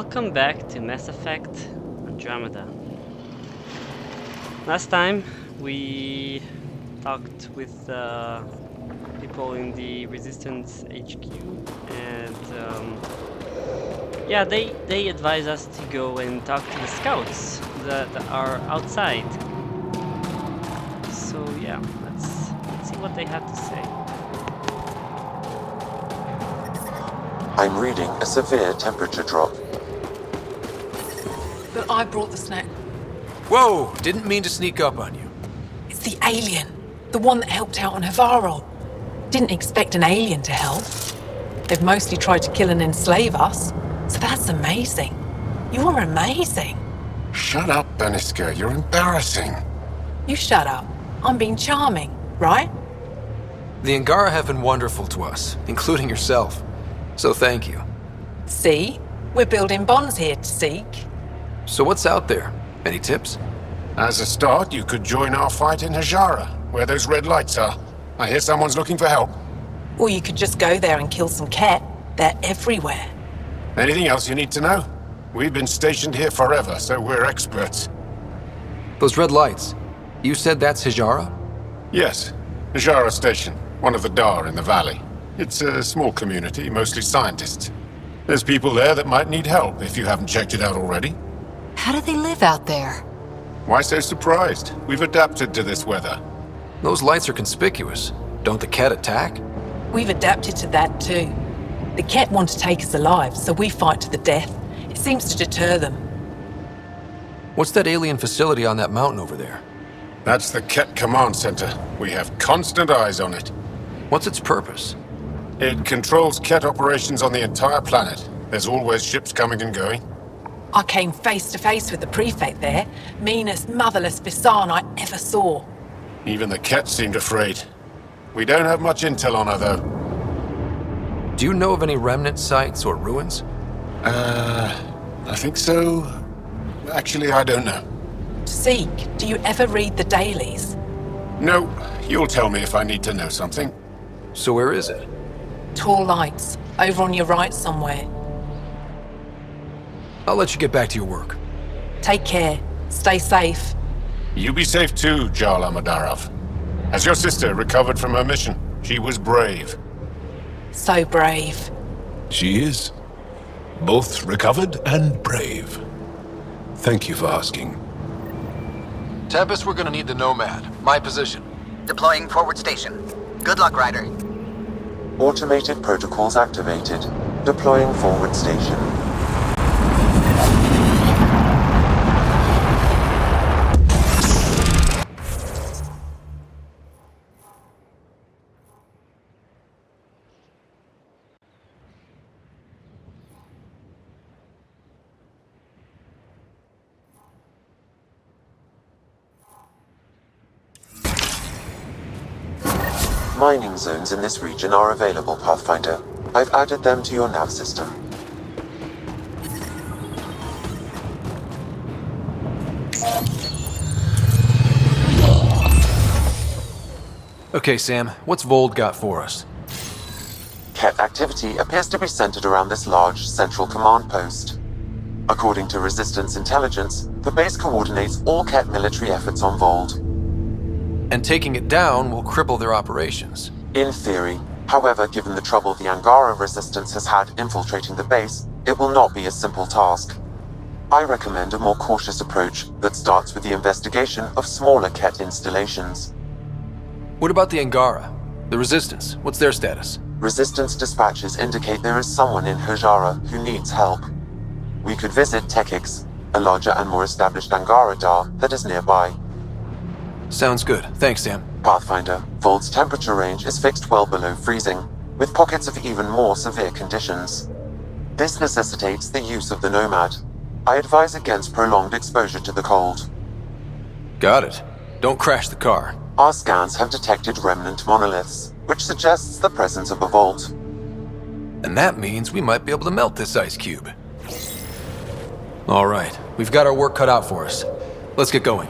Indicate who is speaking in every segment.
Speaker 1: Welcome back to Mass Effect Andromeda. Last time we talked with people in the Resistance HQ, and yeah, they advise us to go and talk to the scouts that are outside. So yeah, let's see what they have to say.
Speaker 2: I'm reading a severe temperature drop.
Speaker 3: But I brought the snack.
Speaker 4: Whoa! Didn't mean to sneak up on you.
Speaker 3: It's the alien. The one that helped out on Havarol. Didn't expect an alien to help. They've mostly tried to kill and enslave us. So that's amazing. You're amazing.
Speaker 5: Shut up, Beniska. You're embarrassing.
Speaker 3: You shut up. I'm being charming, right?
Speaker 4: The Angara have been wonderful to us, including yourself. So thank you.
Speaker 3: See? We're building bonds here to seek.
Speaker 4: So what's out there? Any tips?
Speaker 5: As a start, you could join our fight in Hajara, where those red lights are. I hear someone's looking for help.
Speaker 3: Or you could just go there and kill some Ket. They're everywhere.
Speaker 5: Anything else you need to know? We've been stationed here forever, so we're experts.
Speaker 4: Those red lights. You said that's Hajara?
Speaker 5: Yes, Hajara Station, one of the Dar in the valley. It's a small community, mostly scientists. There's people there that might need help if you haven't checked it out already.
Speaker 6: How do they live out there?
Speaker 5: Why so surprised? We've adapted to this weather.
Speaker 4: Those lights are conspicuous. Don't the Ket attack?
Speaker 3: We've adapted to that too. The Ket want to take us alive, so we fight to the death. It seems to deter them.
Speaker 4: What's that alien facility on that mountain over there?
Speaker 5: That's the Ket Command Center. We have constant eyes on it.
Speaker 4: What's its purpose?
Speaker 5: It controls Ket operations on the entire planet. There's always ships coming and going.
Speaker 3: I came face to face with the prefect there. Meanest, motherless Visan I ever saw.
Speaker 5: Even the Ket seemed afraid. We don't have much intel on her, though.
Speaker 4: Do you know of any remnant sites or ruins?
Speaker 5: I think so. Actually, I don't know.
Speaker 3: Seek, do you ever read the dailies?
Speaker 5: No, you'll tell me if I need to know something.
Speaker 4: So where is it?
Speaker 3: Tall lights, over on your right somewhere.
Speaker 4: I'll let you get back to your work.
Speaker 3: Take care. Stay safe.
Speaker 5: You be safe too, Jarl Amadarov. Has your sister recovered from her mission? She was brave.
Speaker 3: So brave.
Speaker 7: She is. Both recovered and brave. Thank you for asking.
Speaker 4: Tempest, we're gonna need the Nomad. My position.
Speaker 8: Deploying forward station. Good luck, Ryder.
Speaker 2: Automated protocols activated. Deploying forward station. Mining zones in this region are available, Pathfinder. I've added them to your nav system.
Speaker 4: Okay, Sam, what's Vold got for us?
Speaker 2: Ket activity appears to be centered around this large central command post. According to Resistance intelligence, the base coordinates all Ket military efforts on Vold.
Speaker 4: And taking it down will cripple their operations.
Speaker 2: In theory. However, given the trouble the Angara Resistance has had infiltrating the base, it will not be a simple task. I recommend a more cautious approach that starts with the investigation of smaller Ket installations.
Speaker 4: What about the Angara? The Resistance, what's their status?
Speaker 2: Resistance dispatches indicate there is someone in Hajara who needs help. We could visit Tekix, a larger and more established Angara Dar that is nearby.
Speaker 4: Sounds good. Thanks, Sam.
Speaker 2: Pathfinder, Vold's temperature range is fixed well below freezing, with pockets of even more severe conditions. This necessitates the use of the Nomad. I advise against prolonged exposure to the cold.
Speaker 4: Got it. Don't crash the car.
Speaker 2: Our scans have detected remnant monoliths, which suggests the presence of a vault.
Speaker 4: And that means we might be able to melt this ice cube. All right, we've got our work cut out for us. Let's get going.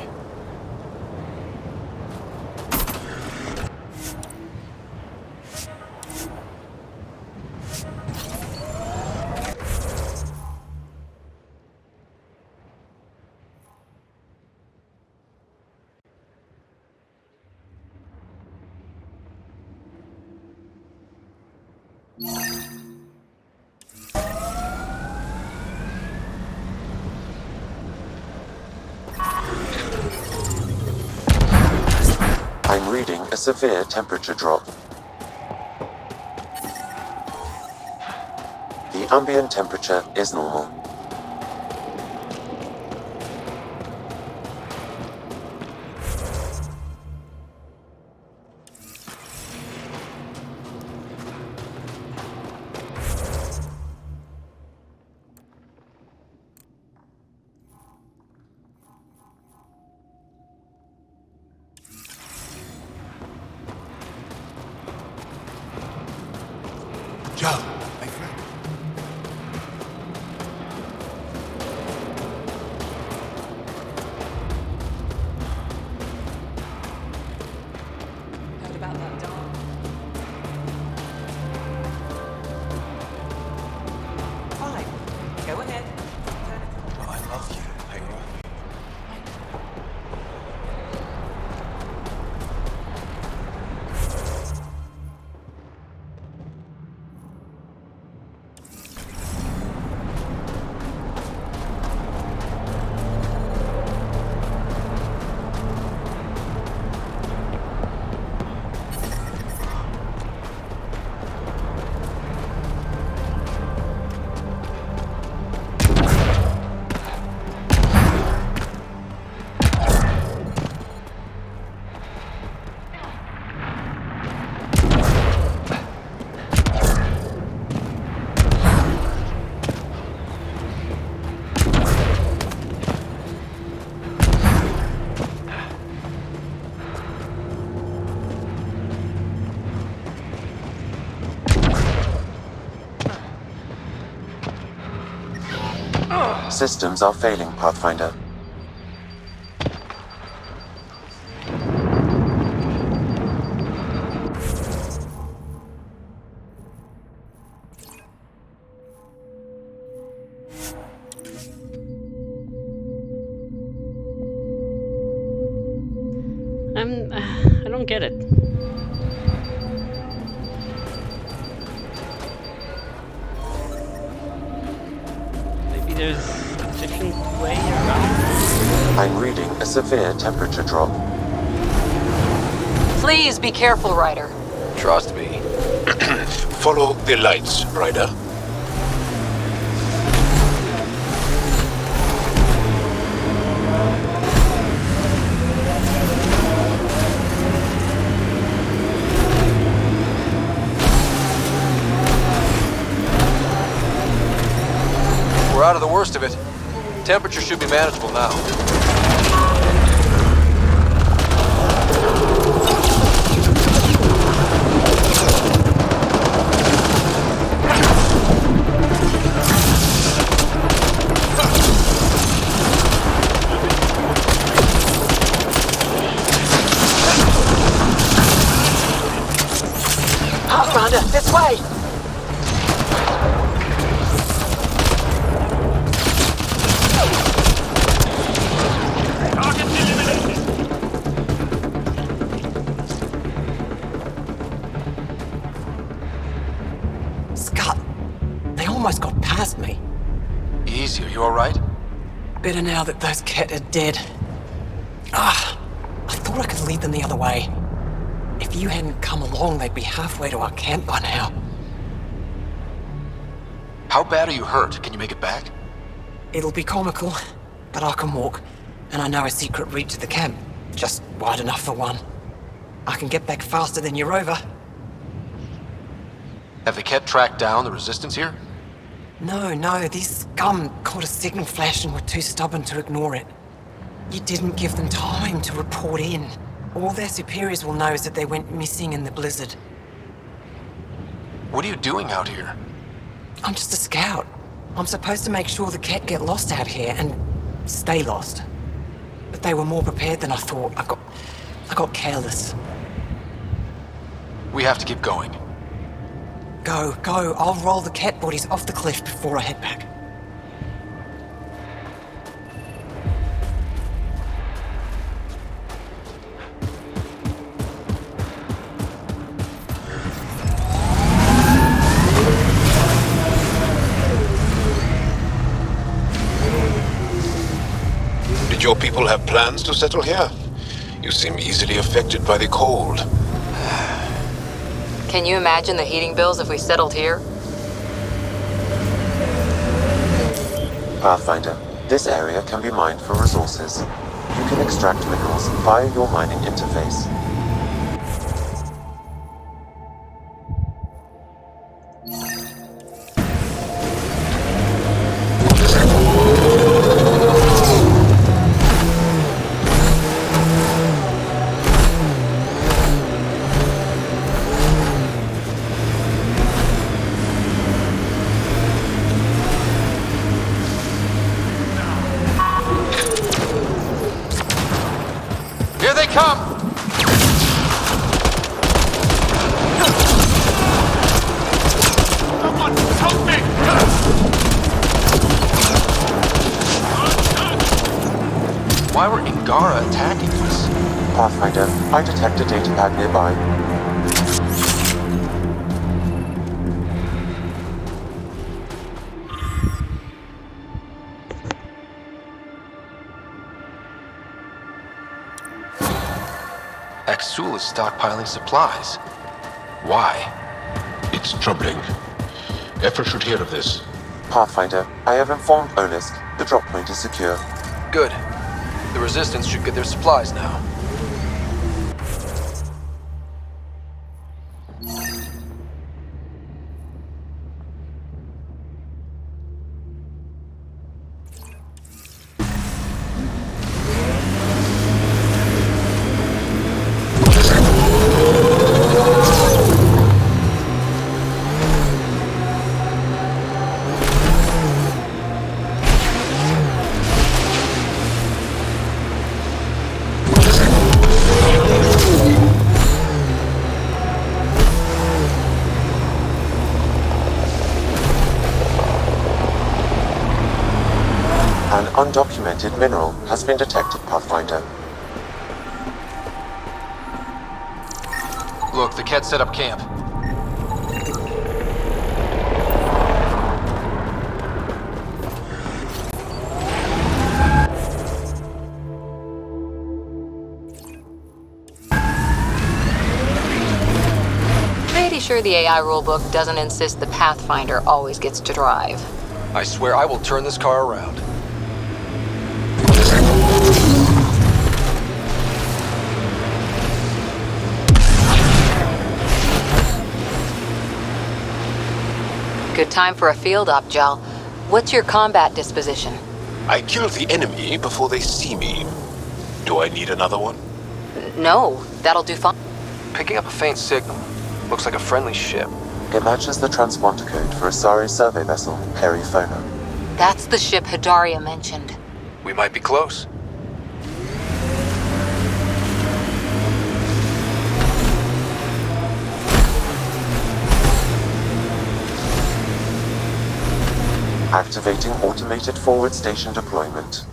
Speaker 2: a severe temperature drop. The ambient temperature is normal.
Speaker 7: Joe, my friend.
Speaker 3: Heard about that dog? Fine. Go ahead.
Speaker 7: Oh, I love you, Cora.
Speaker 2: Systems are failing, Pathfinder.
Speaker 1: I don't get it. Maybe there's a different way around.
Speaker 2: I'm reading a severe temperature drop.
Speaker 6: Please be careful, Ryder.
Speaker 4: Trust me.
Speaker 7: Follow the lights, Ryder.
Speaker 4: We're out of the worst of it. Temperature should be manageable now.
Speaker 3: Pathfinder, this way! Scott, they almost got past me.
Speaker 4: Easy, are you alright?
Speaker 3: Better now that those Ket are dead. I thought I could lead them the other way. If you hadn't come along, they'd be halfway to our camp by now.
Speaker 4: How bad are you hurt? Can you make it back?
Speaker 3: It'll be comical, but I can walk, and I know a secret route to the camp. Just wide enough for one. I can get back faster than your rover.
Speaker 4: Have the Ket tracked down the resistance here?
Speaker 3: No, these scum caught a signal flash and were too stubborn to ignore it. You didn't give them time to report in. All their superiors will know is that they went missing in the blizzard.
Speaker 4: What are you doing out here?
Speaker 3: I'm just a scout. I'm supposed to make sure the Ket get lost out here and stay lost. But they were more prepared than I thought. I got careless.
Speaker 4: We have to keep going.
Speaker 3: Go. I'll roll the Ket bodies off the cliff before I head back.
Speaker 7: Did your people have plans to settle here? You seem easily affected by the cold.
Speaker 6: Can you imagine the heating bills if we settled here?
Speaker 2: Pathfinder, this area can be mined for resources. You can extract minerals via your mining interface.
Speaker 4: Here they come!
Speaker 5: Someone help me!
Speaker 4: Why were Ingara attacking us?
Speaker 2: Pathfinder, I detect a datapad nearby.
Speaker 4: Axul is stockpiling supplies. Why?
Speaker 7: It's troubling. Effort should hear of this.
Speaker 2: Pathfinder, I have informed Olisk. The drop point is secure.
Speaker 4: Good. The Resistance should get their supplies now.
Speaker 2: An undocumented mineral has been detected, Pathfinder.
Speaker 4: Look, the Ket set up camp.
Speaker 6: Pretty sure the AI rulebook doesn't insist the Pathfinder always gets to drive.
Speaker 4: I swear I will turn this car around.
Speaker 6: Good time for a field op, Jal. What's your combat disposition?
Speaker 7: I kill the enemy before they see me. Do I need another one?
Speaker 6: No, that'll do fine.
Speaker 4: Picking up a faint signal. Looks like a friendly ship.
Speaker 2: It matches the transponder code for Asari survey vessel, Perifona.
Speaker 6: That's the ship Hadaria mentioned.
Speaker 4: We might be close.
Speaker 2: Activating automated forward station deployment.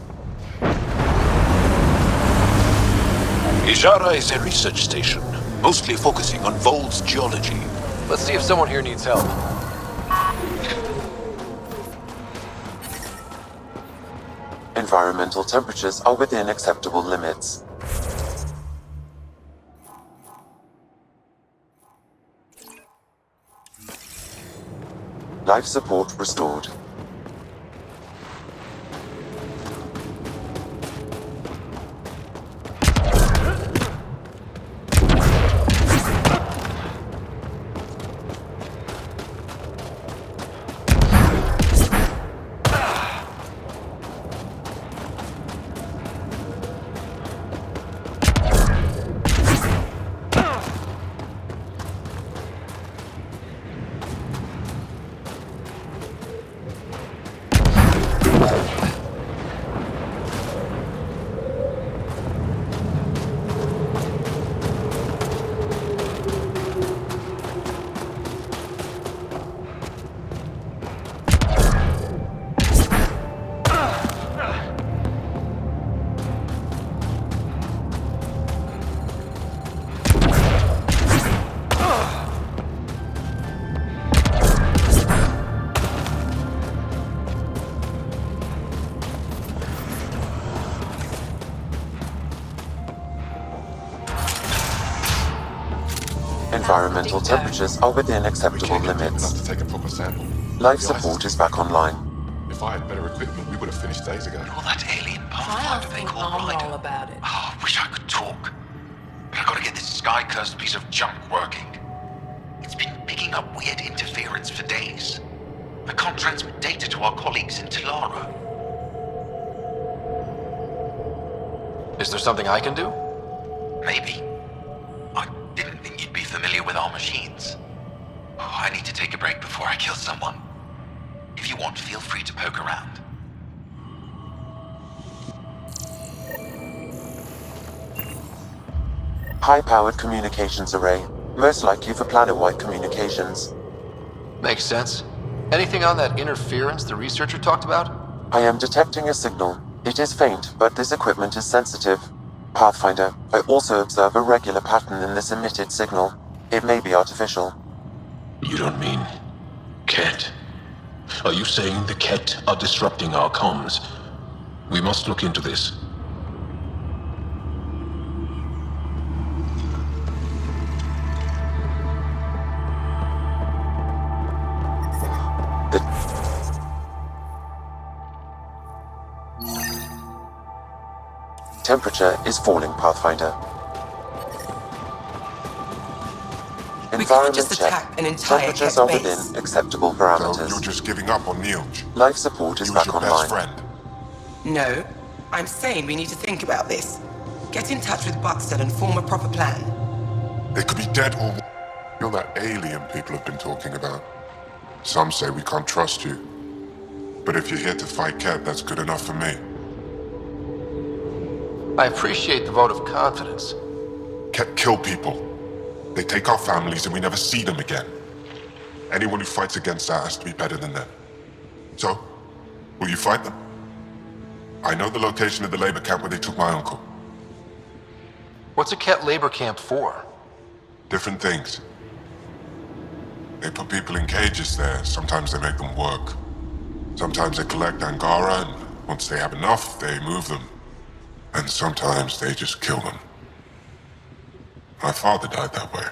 Speaker 7: Ijara is a research station, mostly focusing on Vold's geology.
Speaker 4: Let's see if someone here needs help.
Speaker 2: Environmental temperatures are within acceptable limits. Life support restored. Environmental temperatures are within acceptable
Speaker 7: Enough
Speaker 2: limits.
Speaker 7: to take a proper sample.
Speaker 2: Life
Speaker 7: The ice
Speaker 2: support is back online.
Speaker 7: If I had better equipment, we would have finished days ago.
Speaker 9: All that alien
Speaker 3: Try
Speaker 9: Pathfinder they
Speaker 3: asking
Speaker 9: call
Speaker 3: Arnold
Speaker 9: Ryder.
Speaker 3: about it.
Speaker 9: Oh, I wish I could talk. But I gotta get this sky-cursed piece of junk working. It's been picking up weird interference for days. I can't transmit data to our colleagues in Talara.
Speaker 4: Is there something I can do?
Speaker 9: Maybe. I didn't think you'd be familiar with our machines. Oh, I need to take a break before I kill someone. If you want, feel free to poke around.
Speaker 2: High-powered communications array, most likely for planet-wide communications.
Speaker 4: Makes sense. Anything on that interference the researcher talked about?
Speaker 2: I am detecting a signal. It is faint, but this equipment is sensitive. Pathfinder, I also observe a regular pattern in this emitted signal. It may be artificial.
Speaker 7: You don't mean Ket? Are you saying the Ket are disrupting our comms? We must look into this.
Speaker 2: The temperature is falling, Pathfinder.
Speaker 10: We can't
Speaker 2: Environment
Speaker 10: just
Speaker 2: check.
Speaker 10: attack an entire
Speaker 2: Temperatures
Speaker 10: Ket
Speaker 2: are
Speaker 10: base.
Speaker 2: within acceptable
Speaker 5: So
Speaker 2: parameters.
Speaker 5: you're just giving up on Neoj?
Speaker 2: Life support is
Speaker 5: He was
Speaker 2: back
Speaker 5: your best
Speaker 2: online.
Speaker 5: friend.
Speaker 10: No, I'm saying we need to think about this. Get in touch with Buxton and form a proper plan.
Speaker 5: They could be dead or... You're that alien people have been talking about. Some say we can't trust you. But if you're here to fight Ket, that's good enough for me.
Speaker 4: I appreciate the vote of confidence.
Speaker 5: Ket kill people. They take our families and we never see them again. Anyone who fights against that has to be better than them. So, will you fight them? I know the location of the labor camp where they took my uncle.
Speaker 4: What's a Ket labor camp for?
Speaker 5: Different things. They put people in cages there. Sometimes they make them work. Sometimes they collect Angara, and once they have enough, they move them. And sometimes they just kill them. My father died that way.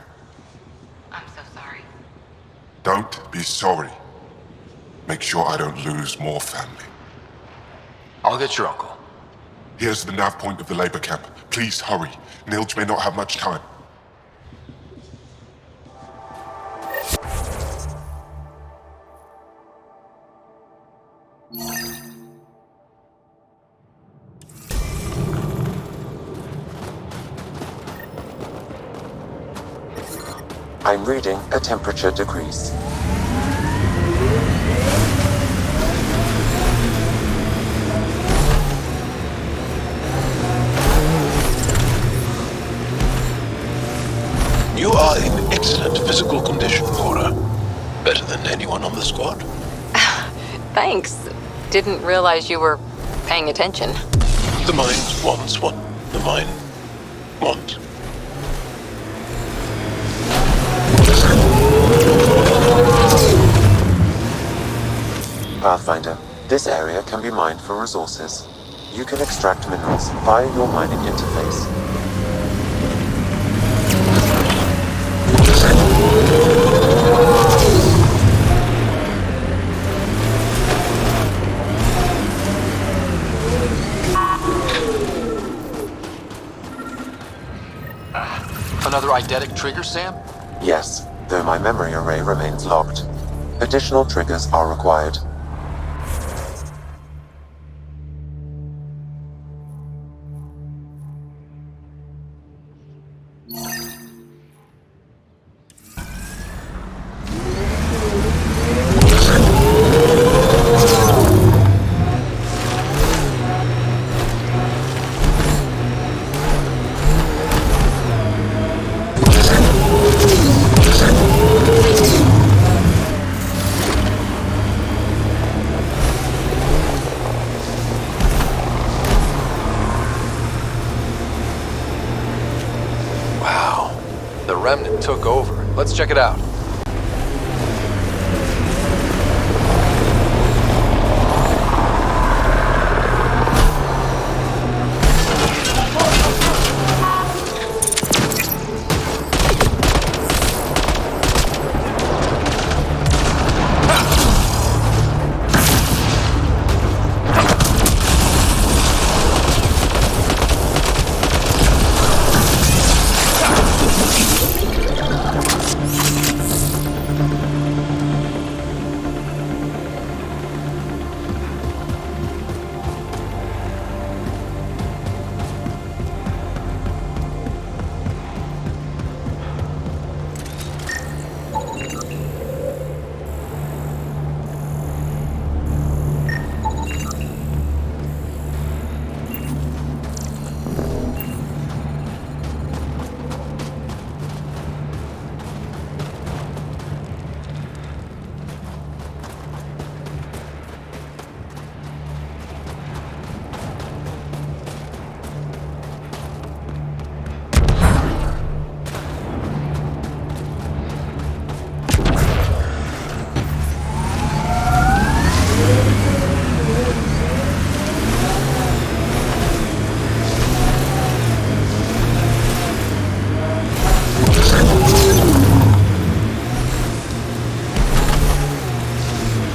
Speaker 6: I'm so sorry.
Speaker 5: Don't be sorry. Make sure I don't lose more family.
Speaker 4: I'll get your uncle.
Speaker 5: Here's the nav point of the labor camp. Please hurry. Nilj may not have much time.
Speaker 2: I'm reading a temperature decrease.
Speaker 7: You are in excellent physical condition, Cora. Better than anyone on the squad.
Speaker 6: Thanks. Didn't realize you were paying attention.
Speaker 7: The mind wants what the mind wants.
Speaker 2: Pathfinder, this area can be mined for resources. You can extract minerals via your mining interface.
Speaker 4: Another eidetic trigger, Sam?
Speaker 2: Yes, though my memory array remains locked. Additional triggers are required.
Speaker 4: The remnant took over. Let's check it out.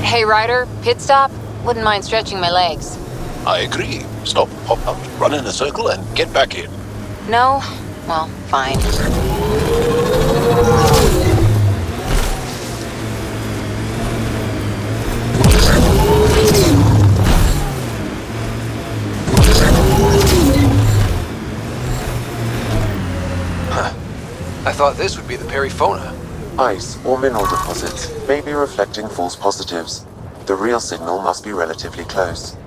Speaker 6: Hey, Ryder, pit stop? Wouldn't mind stretching my legs.
Speaker 7: I agree. Stop, hop out, run in a circle, and get back in.
Speaker 6: No? Well, fine.
Speaker 4: I thought this would be the periphona.
Speaker 2: Ice or mineral deposits may be reflecting false positives. The real signal must be relatively close.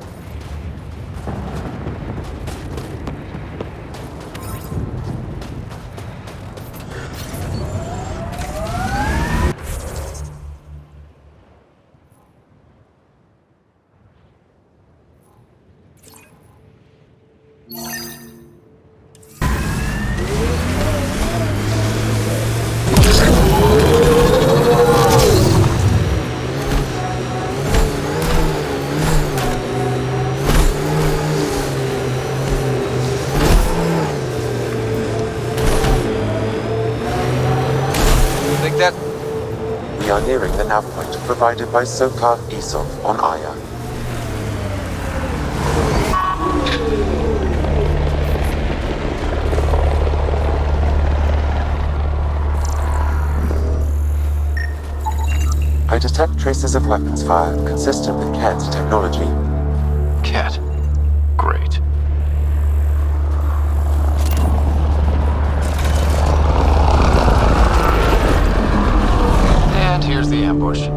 Speaker 2: We are nearing the nav point provided by Sokar Isov on Aya. I detect traces of weapons fire consistent with Cat's technology.
Speaker 4: Cat. Great. And here's the ambush.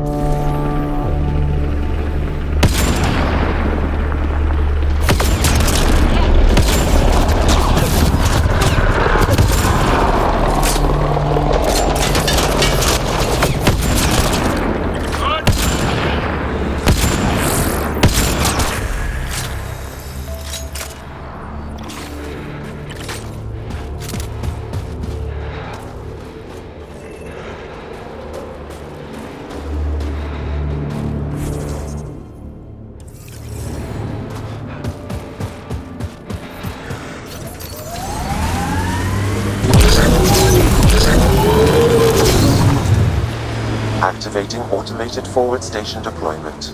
Speaker 2: Activating automated forward station deployment.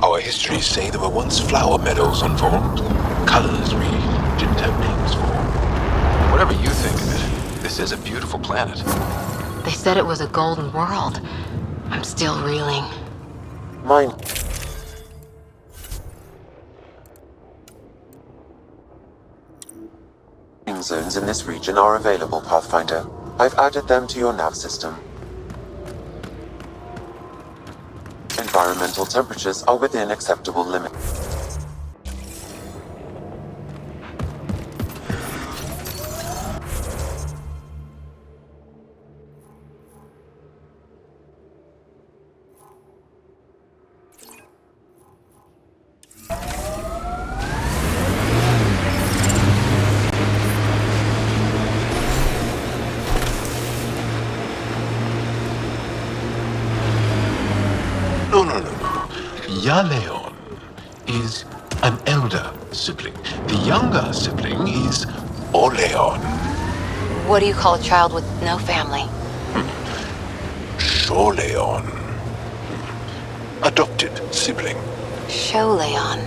Speaker 7: Our histories say there were once flower meadows unformed. Colors we didn't have names for.
Speaker 4: Whatever you think of it, this is a beautiful planet.
Speaker 6: They said it was a golden world. I'm still reeling.
Speaker 2: Mine. Zones in this region are available, Pathfinder. I've added them to your nav system. Environmental temperatures are within acceptable limits.
Speaker 7: Yaleon is an elder sibling. The younger sibling is Oleon.
Speaker 6: What do you call a child with no family?
Speaker 7: Sholeon. Adopted sibling.
Speaker 6: Sholeon.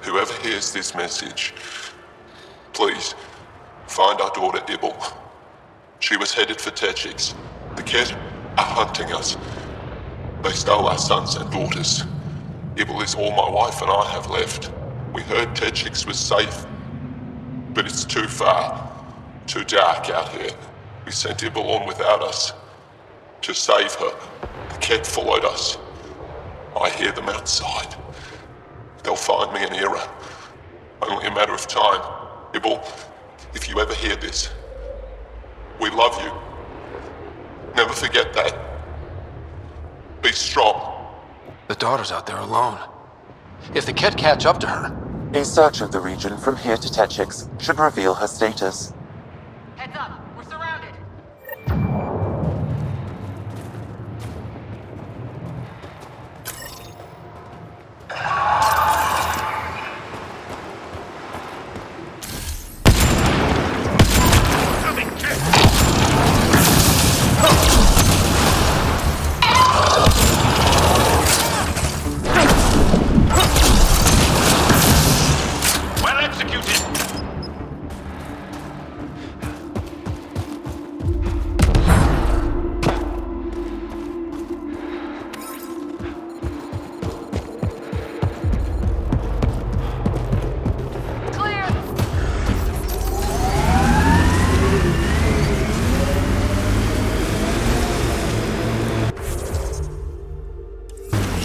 Speaker 5: Whoever hears this message, please find our daughter Ibble. She was headed for Techix. The Ket are hunting us. They stole our sons and daughters. Ibble is all my wife and I have left. We heard Techix was safe, but it's too far, too dark out here. We sent Ibble on without us. To save her, the Ket followed us. I hear them outside. They'll find me in Era. Only a matter of time. Ibble, if you ever hear this, we love you. Never forget that. Be strong.
Speaker 4: The daughter's out there alone. If the Ket catch up to her...
Speaker 2: A search of the region from here to Techix should reveal her status.
Speaker 6: Heads up, we're surrounded.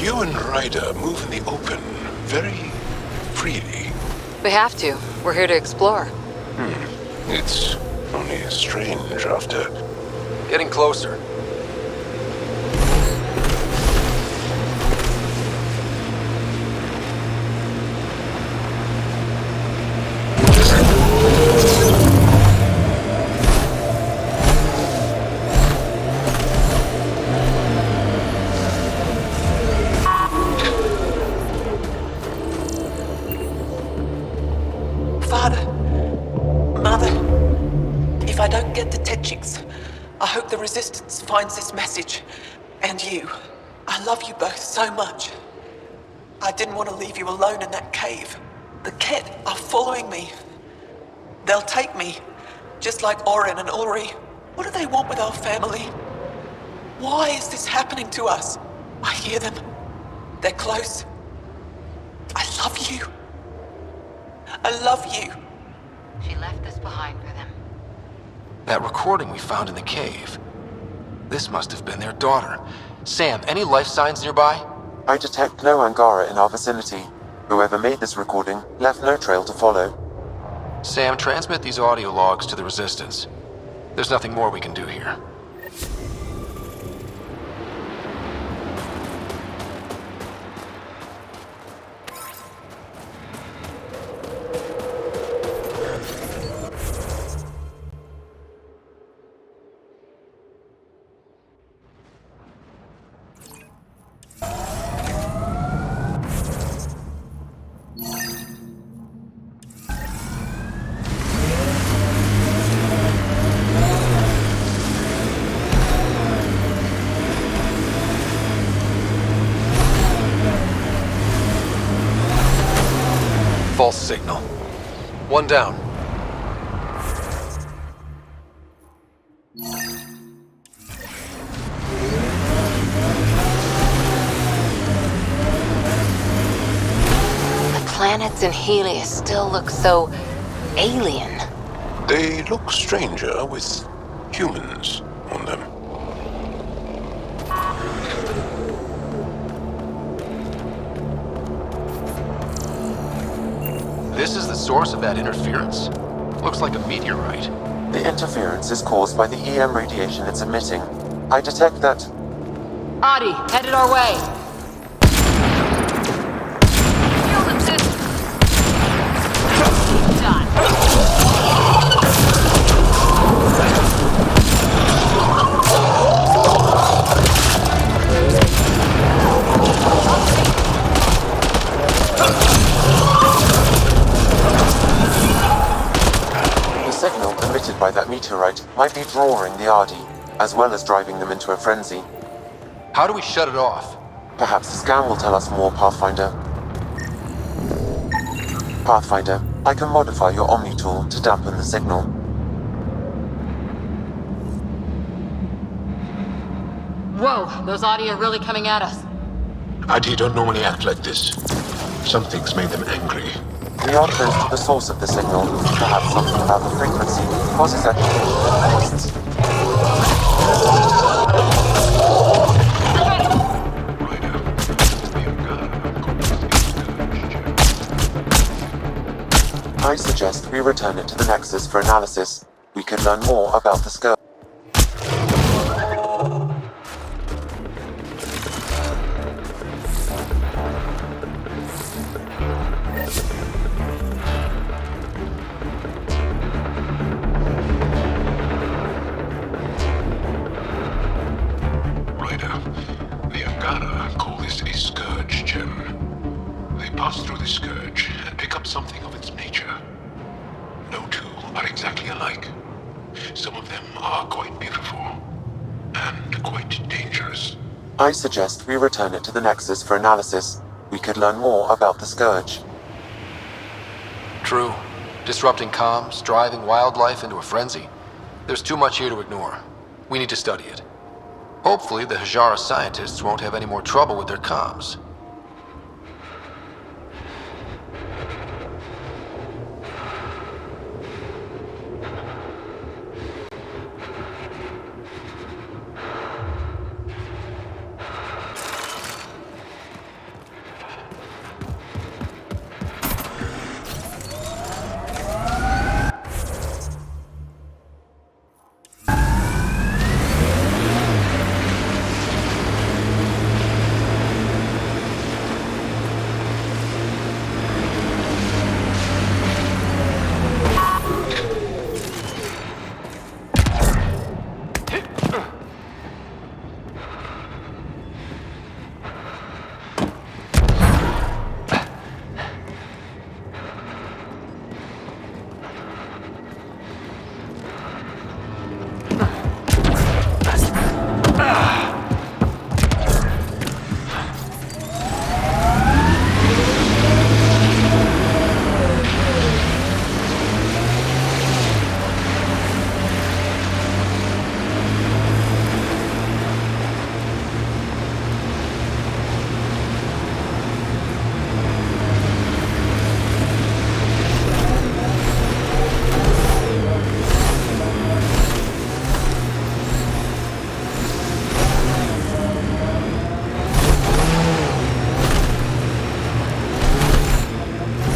Speaker 7: You and Ryder move in the open very freely.
Speaker 6: We have to. We're here to explore.
Speaker 7: It's only strange after...
Speaker 4: Getting closer.
Speaker 3: Father, Mother, if I don't get the Tetchiks, I hope the Resistance finds this message. And you. I love you both so much. I didn't want to leave you alone in that cave. The Ket are following me. They'll take me, just like Orin and Ulri. What do they want with our family? Why is this happening to us? I hear them. They're close. I love you. I love you.
Speaker 6: She left this behind for them.
Speaker 4: That recording we found in the cave. This must have been their daughter. Sam, any life signs nearby?
Speaker 2: I detect no Angara in our vicinity. Whoever made this recording left no trail to follow.
Speaker 4: Sam, transmit these audio logs to the Resistance. There's nothing more we can do here. False signal. One down.
Speaker 6: The planets in Helios still look so alien.
Speaker 7: They look stranger with humans on them.
Speaker 4: This is the source of that interference? Looks like a meteorite.
Speaker 2: The interference is caused by the EM radiation it's emitting. I detect that...
Speaker 6: Adi, headed our way. Field them, sis. Done.
Speaker 2: The signal emitted by that meteorite might be drawing the Ardi, as well as driving them into a frenzy.
Speaker 4: How do we shut it off?
Speaker 2: Perhaps the scan will tell us more, Pathfinder. Pathfinder, I can modify your Omni tool to dampen the signal.
Speaker 6: Whoa, those Adi are really coming at us.
Speaker 7: Adi don't normally act like this. Something's made them angry.
Speaker 2: We are close to the source of the signal. Perhaps something about the frequency causes agitation in the beasts. I suggest we return it to the Nexus for analysis. We can learn more about the scourge.
Speaker 7: The Angara call this a scourge gem. They pass through the scourge and pick up something of its nature. No two are exactly alike. Some of them are quite beautiful and quite dangerous.
Speaker 2: I suggest we return it to the Nexus for analysis. We could learn more about the scourge.
Speaker 4: True. Disrupting comms, driving wildlife into a frenzy. There's too much here to ignore. We need to study it. Hopefully, the Hajara scientists won't have any more trouble with their comms.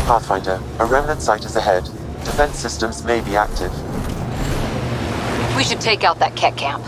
Speaker 2: Pathfinder, a remnant site is ahead. Defense systems may be active.
Speaker 6: We should take out that Ket camp.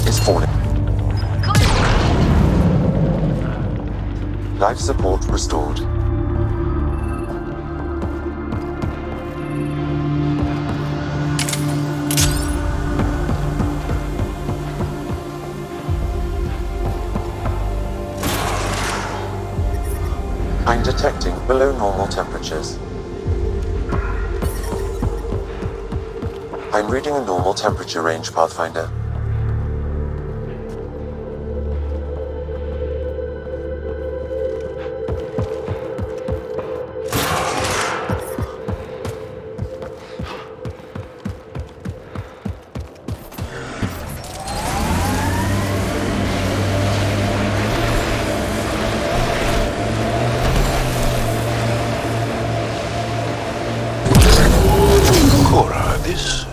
Speaker 2: Is falling. Life support restored. I'm detecting below normal temperatures. I'm reading a normal temperature range, Pathfinder.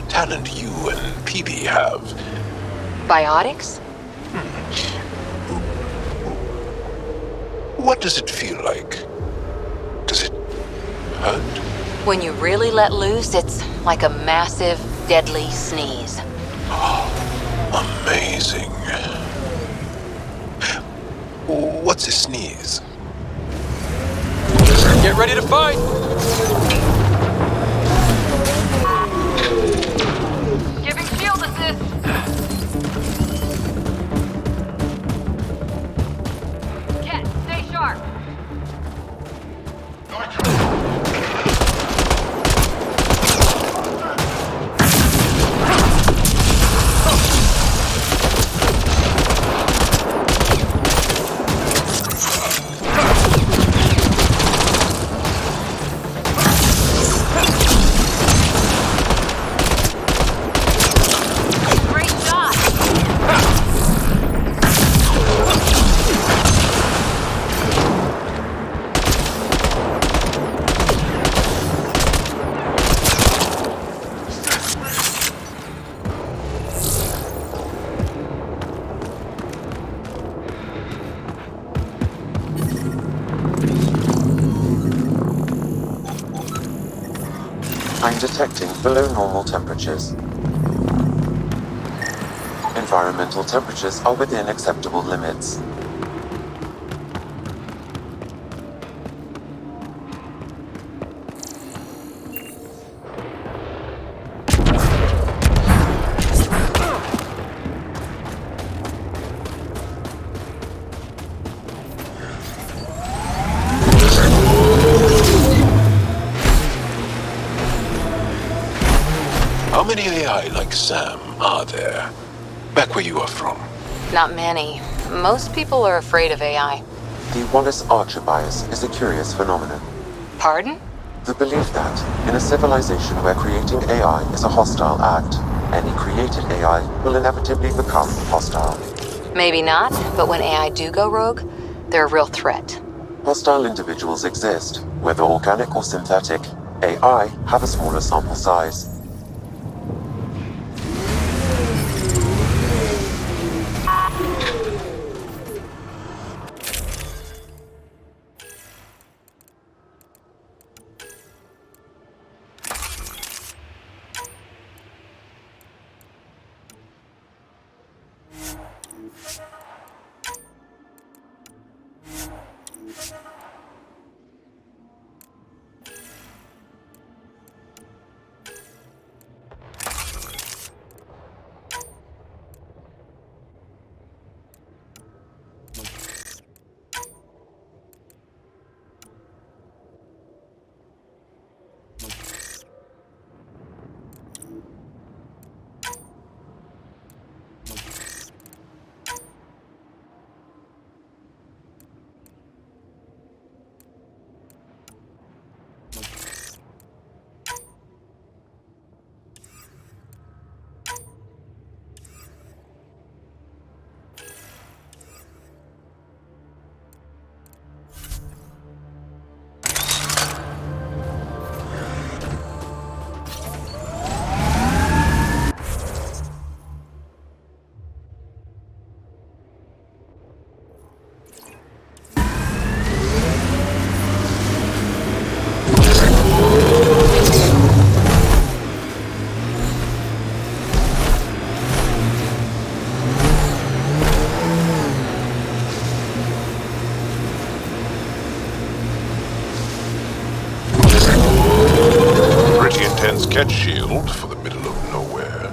Speaker 7: Talent you and Peebee have.
Speaker 6: Biotics?
Speaker 7: What does it feel like? Does it hurt?
Speaker 6: When you really let loose, it's like a massive, deadly sneeze.
Speaker 7: Oh, amazing. What's a sneeze?
Speaker 4: Get ready to fight!
Speaker 6: Giving shield assist. Ket, stay sharp.
Speaker 2: I'm detecting below normal temperatures. Environmental temperatures are within acceptable limits.
Speaker 7: How many AI like Sam are there? Back where you are from?
Speaker 6: Not many. Most people are afraid of AI.
Speaker 2: The Wallace-Archer bias is a curious phenomenon.
Speaker 6: Pardon?
Speaker 2: The belief that, in a civilization where creating AI is a hostile act, any created AI will inevitably become hostile.
Speaker 6: Maybe not, but when AI do go rogue, they're a real threat.
Speaker 2: Hostile individuals exist, whether organic or synthetic. AI have a smaller sample size.
Speaker 7: Catch shield for the middle of nowhere.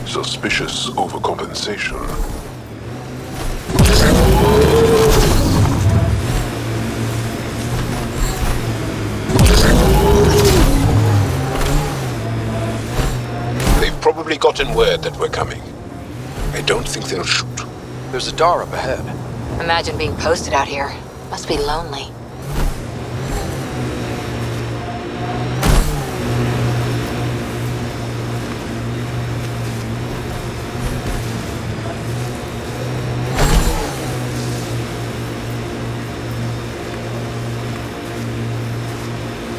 Speaker 7: Suspicious overcompensation. They've probably gotten word that we're coming. I don't think they'll shoot.
Speaker 4: There's a door up ahead.
Speaker 6: Imagine being posted out here. Must be lonely.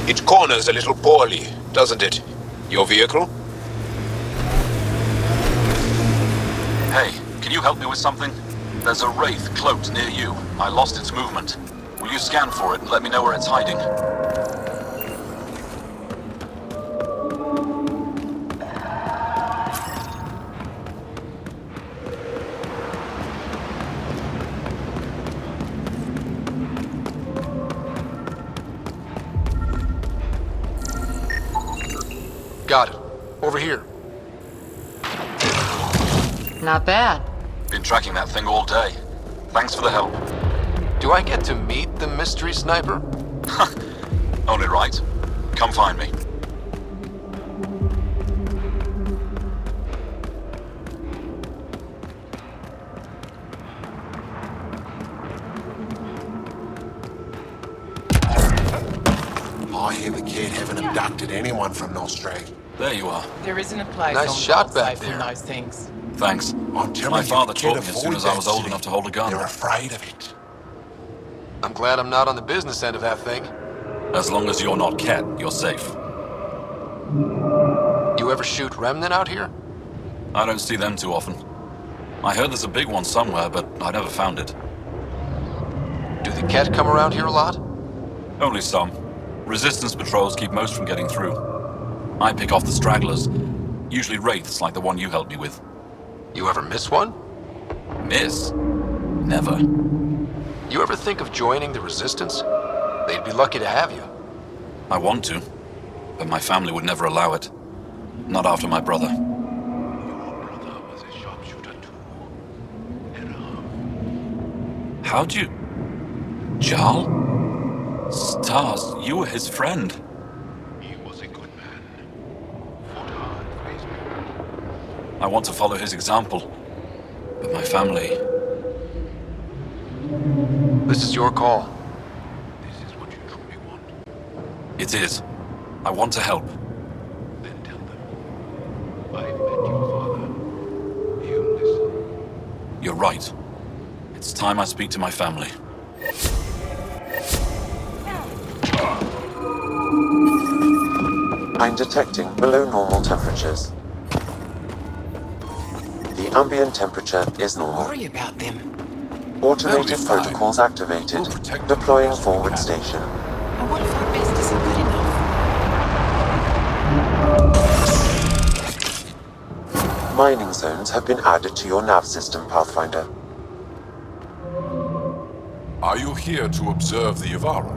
Speaker 7: It corners a little poorly, doesn't it? Your vehicle?
Speaker 11: Hey, can you help me with something? There's a wraith cloaked near you. I lost its movement. Will you scan for it and let me know where it's hiding?
Speaker 4: Got it. Over here.
Speaker 6: Not bad.
Speaker 11: Been tracking that thing all day. Thanks for the help.
Speaker 4: Do I get to meet the mystery sniper?
Speaker 11: Only right. Come find me.
Speaker 7: I hear the kid haven't abducted anyone from Nostrad.
Speaker 11: There you are.
Speaker 10: There isn't a place
Speaker 4: Nice
Speaker 10: on
Speaker 4: shot
Speaker 10: God
Speaker 4: back
Speaker 10: safe from
Speaker 4: there.
Speaker 10: those things.
Speaker 11: Thanks.
Speaker 7: I'm telling
Speaker 11: My
Speaker 7: you,
Speaker 11: father
Speaker 7: the kid
Speaker 11: taught me as soon
Speaker 7: avoid
Speaker 11: as I
Speaker 7: that
Speaker 11: was old
Speaker 7: city.
Speaker 11: enough to hold a gun.
Speaker 7: They're afraid of it.
Speaker 4: I'm glad I'm not on the business end of that thing.
Speaker 11: As long as you're not Cat, you're safe.
Speaker 4: You ever shoot Remnant out here?
Speaker 11: I don't see them too often. I heard there's a big one somewhere, but I never found it.
Speaker 4: Do the Cat come around here a lot?
Speaker 11: Only some. Resistance patrols keep most from getting through. I pick off the stragglers, usually wraiths like the one you helped me with.
Speaker 4: You ever miss one?
Speaker 11: Miss? Never.
Speaker 4: You ever think of joining the Resistance? They'd be lucky to have you.
Speaker 11: I want to, but my family would never allow it. Not after my brother.
Speaker 7: Your brother was a sharpshooter too.
Speaker 11: How'd you... Jarl? Stars, you were his friend.
Speaker 7: He was a good man. Fought hard for his people.
Speaker 11: I want to follow his example, but my family...
Speaker 4: This is your call.
Speaker 7: This is what you truly want.
Speaker 11: It is. I want to help.
Speaker 7: Then tell them. I met your father. He'll listen.
Speaker 11: You're right. It's time I speak to my family.
Speaker 2: I'm detecting below normal temperatures. The ambient temperature is normal.
Speaker 10: Worry about them.
Speaker 2: Automated
Speaker 5: They'll be fine.
Speaker 2: protocols activated.
Speaker 5: We'll protect them
Speaker 2: Deploying
Speaker 5: as we
Speaker 2: forward
Speaker 5: can.
Speaker 2: station.
Speaker 10: And what if our best isn't good enough?
Speaker 2: Mining zones have been added to your nav system, Pathfinder.
Speaker 5: Are you here to observe the Yavara?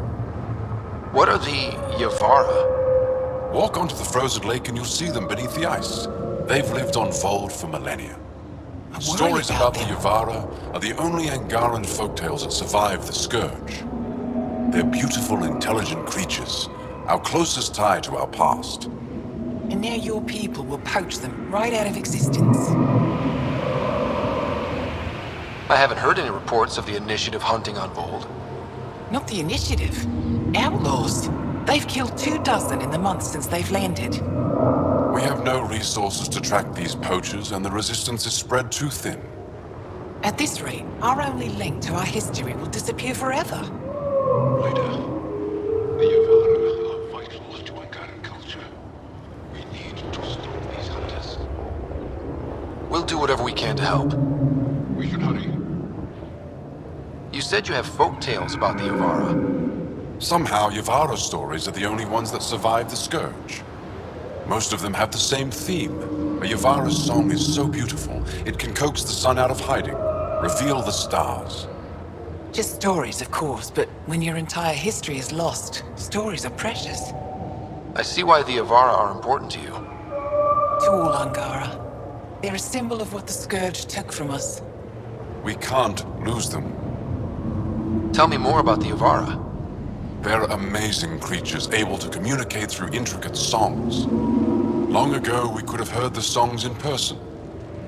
Speaker 4: What are the Yavara?
Speaker 5: Walk onto the frozen lake and you'll see them beneath the ice. They've lived on Vold for millennia. Stories about the Yavara are the only Angaran folktales that survive the Scourge. They're beautiful, intelligent creatures, our closest tie to our past.
Speaker 10: And now your people will poach them right out of existence.
Speaker 4: I haven't heard any reports of the Initiative hunting on Vold.
Speaker 10: Not the Initiative. Outlaws. They've killed 24 in the month since they've landed.
Speaker 5: We have no resources to track these poachers, and the resistance is spread too thin.
Speaker 10: At this rate, our only link to our history will disappear forever.
Speaker 7: Ryder, the Yavara are vital to Angaran culture. We need to stop these hunters.
Speaker 4: We'll do whatever we can to help.
Speaker 7: We should hurry.
Speaker 4: You said you have folk tales about the Yavara.
Speaker 5: Somehow, Yavara stories are the only ones that survive the Scourge. Most of them have the same theme. A Yavara's song is so beautiful, it can coax the sun out of hiding, reveal the stars.
Speaker 10: Just stories, of course, but when your entire history is lost, stories are precious.
Speaker 4: I see why the Yavara are important to you.
Speaker 10: To all Angara. They're a symbol of what the Scourge took from us.
Speaker 5: We can't lose them.
Speaker 4: Tell me more about the Yavara.
Speaker 5: They're amazing creatures, able to communicate through intricate songs. Long ago, we could have heard the songs in person,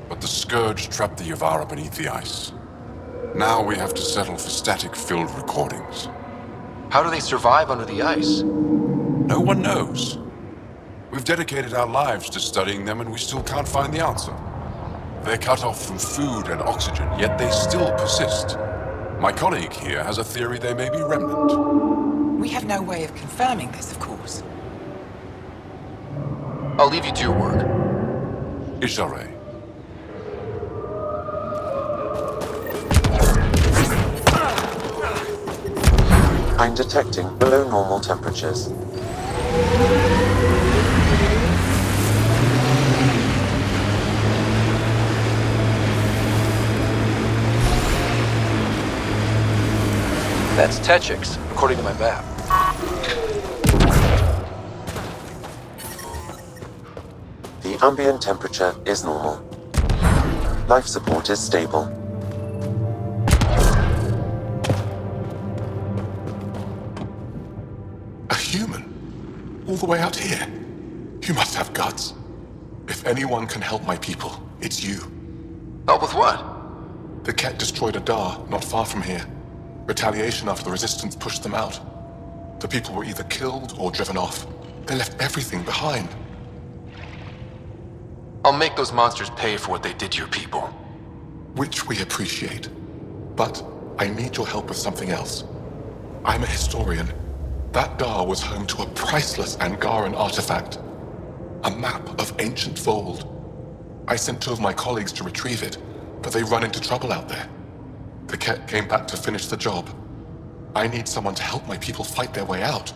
Speaker 5: but the Scourge trapped the Yavara beneath the ice. Now we have to settle for static-filled recordings.
Speaker 4: How do they survive under the ice?
Speaker 5: No one knows. We've dedicated our lives to studying them, and we still can't find the answer. They're cut off from food and oxygen, yet they still persist. My colleague here has a theory they may be remnant.
Speaker 10: We have no way of confirming this, of course.
Speaker 4: I'll leave you to your work.
Speaker 5: Ishare.
Speaker 2: I'm detecting below normal temperatures.
Speaker 4: That's Techix, according to my map.
Speaker 2: The ambient temperature is normal. Life support is stable.
Speaker 7: A human? All the way out here? You must have guts. If anyone can help my people, it's you.
Speaker 4: Help with what?
Speaker 7: The Ket destroyed a Dar not far from here. Retaliation after the Resistance pushed them out. The people were either killed or driven off. They left everything behind.
Speaker 4: I'll make those monsters pay for what they did to your people.
Speaker 7: Which we appreciate. But I need your help with something else. I'm a historian. That Dar was home to a priceless Angaran artifact. A map of ancient Vold. I sent 2 of my colleagues to retrieve it, but they run into trouble out there. The Ket came back to finish the job. I need someone to help my people fight their way out.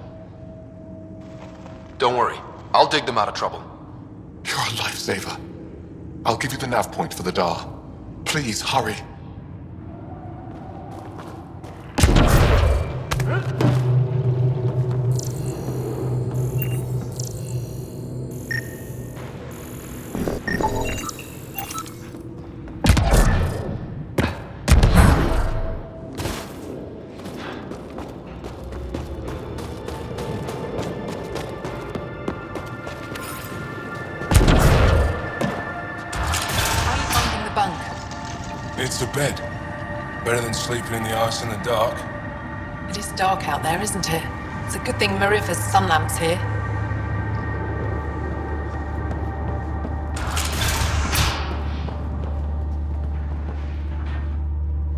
Speaker 4: Don't worry. I'll dig them out of trouble.
Speaker 7: You're a lifesaver. I'll give you the nav point for the Dar. Please, hurry.
Speaker 5: It's a bed. Better than sleeping in the ice in the dark.
Speaker 3: It is dark out there, isn't it? It's a good thing Marifa's sun lamp's here.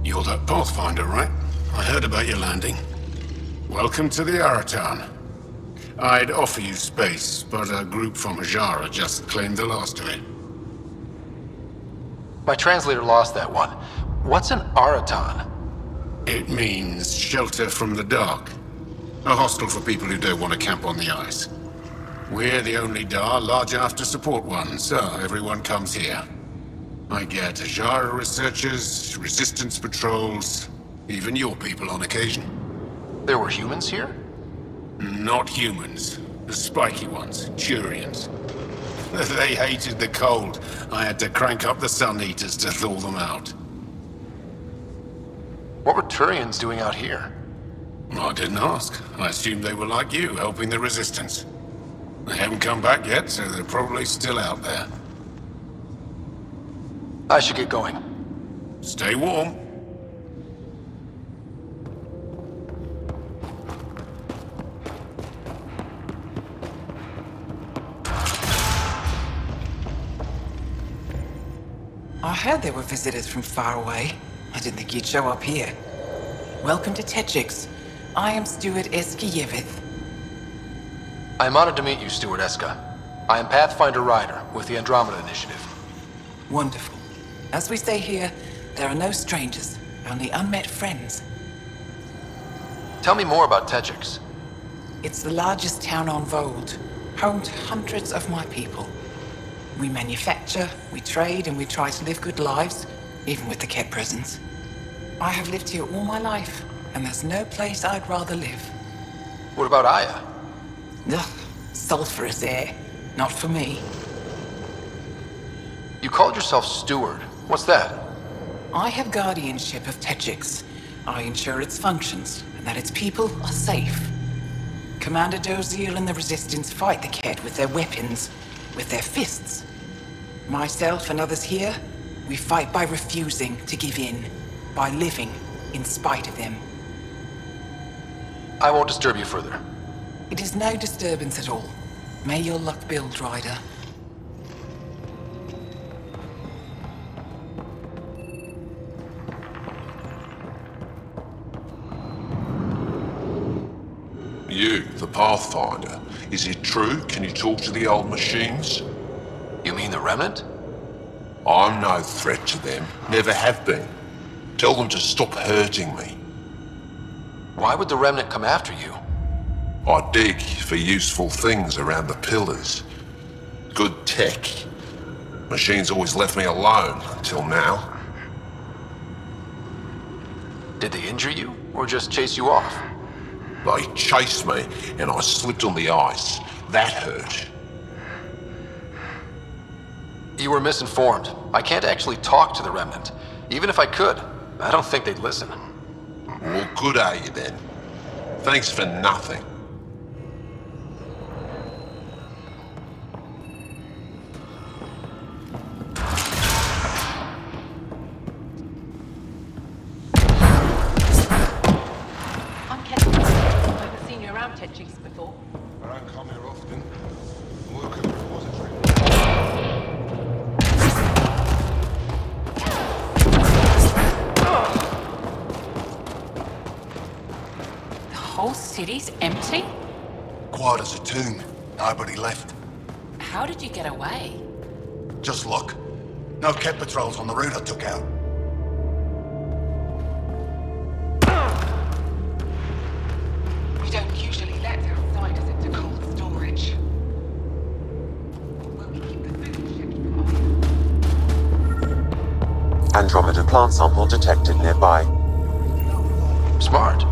Speaker 12: You're that Pathfinder, right? I heard about your landing. Welcome to the Aratan. I'd offer you space, but a group from Hajara just claimed the last of it.
Speaker 4: My translator lost that one. What's an Aratan?
Speaker 12: It means shelter from the dark. A hostel for people who don't want to camp on the ice. We're the only Dar large enough to support one, so everyone comes here. I get Hajara researchers, resistance patrols, even your people on occasion.
Speaker 4: There were humans here?
Speaker 12: Not humans. The spiky ones, Turians. They hated the cold. I had to crank up the sun eaters to thaw them out.
Speaker 4: What were Turians doing out here?
Speaker 12: I didn't ask. I assumed they were like you, helping the Resistance. They haven't come back yet, so they're probably still out there.
Speaker 4: I should get going.
Speaker 12: Stay warm.
Speaker 10: I heard there were visitors from far away. I didn't think you'd show up here. Welcome to Techix. I am Steward Eskiyevith.
Speaker 4: I am honored to meet you, Steward Eska. I am Pathfinder Rider with the Andromeda Initiative.
Speaker 10: Wonderful. As we say here, there are no strangers, only unmet friends.
Speaker 4: Tell me more about Techix.
Speaker 10: It's the largest town on Vold, home to hundreds of my people. We manufacture, we trade, and we try to live good lives, even with the Ket presence. I have lived here all my life, and there's no place I'd rather live.
Speaker 4: What about Aya?
Speaker 10: Ugh, sulfurous air. Not for me.
Speaker 4: You called yourself Steward. What's that?
Speaker 10: I have guardianship of Techix. I ensure its functions, and that its people are safe. Commander Doziel and the Resistance fight the Ket with their weapons, with their fists. Myself and others here, we fight by refusing to give in, by living in spite of them.
Speaker 4: I won't disturb you further.
Speaker 10: It is no disturbance at all. May your luck build, Rider.
Speaker 5: You, the Pathfinder. Is it true? Can you talk to the old machines?
Speaker 4: You mean the Remnant?
Speaker 5: I'm no threat to them. Never have been. Tell them to stop hurting me.
Speaker 4: Why would the Remnant come after you?
Speaker 5: I dig for useful things around the pillars. Good tech. Machines always left me alone, until now.
Speaker 4: Did they injure you, or just chase you off?
Speaker 5: They chased me, and I slipped on the ice. That hurt.
Speaker 4: You were misinformed. I can't actually talk to the Remnant. Even if I could, I don't think they'd listen.
Speaker 5: Well, good are you then? Thanks for nothing.
Speaker 3: I'm Kevin. I've never seen you around Techix before.
Speaker 5: I don't come here often. Work at the repository.
Speaker 3: The whole city's empty?
Speaker 13: Quiet as a tomb. Nobody left.
Speaker 3: How did you get away?
Speaker 13: Just luck. No Ket patrols on the route I took out.
Speaker 10: We don't usually let outsiders into cold storage. Will we keep the food shipped from
Speaker 2: Andromeda plant sample detected nearby.
Speaker 4: Smart.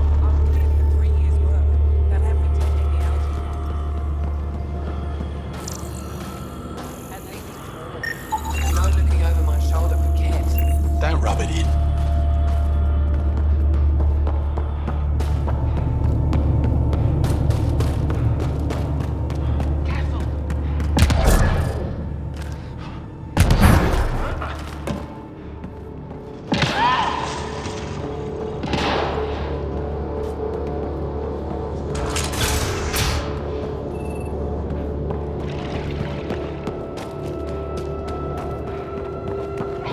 Speaker 13: Don't rub it in.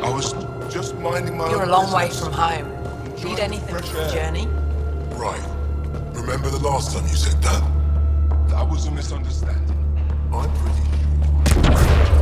Speaker 5: I was just minding my
Speaker 3: You're a
Speaker 5: own
Speaker 3: long way
Speaker 5: business.
Speaker 3: from home.
Speaker 5: Enjoying
Speaker 3: Need anything
Speaker 5: fresh
Speaker 3: for the
Speaker 5: air.
Speaker 3: journey?
Speaker 5: Right. Remember the last time you said that? That was a misunderstanding. I'm pretty sure.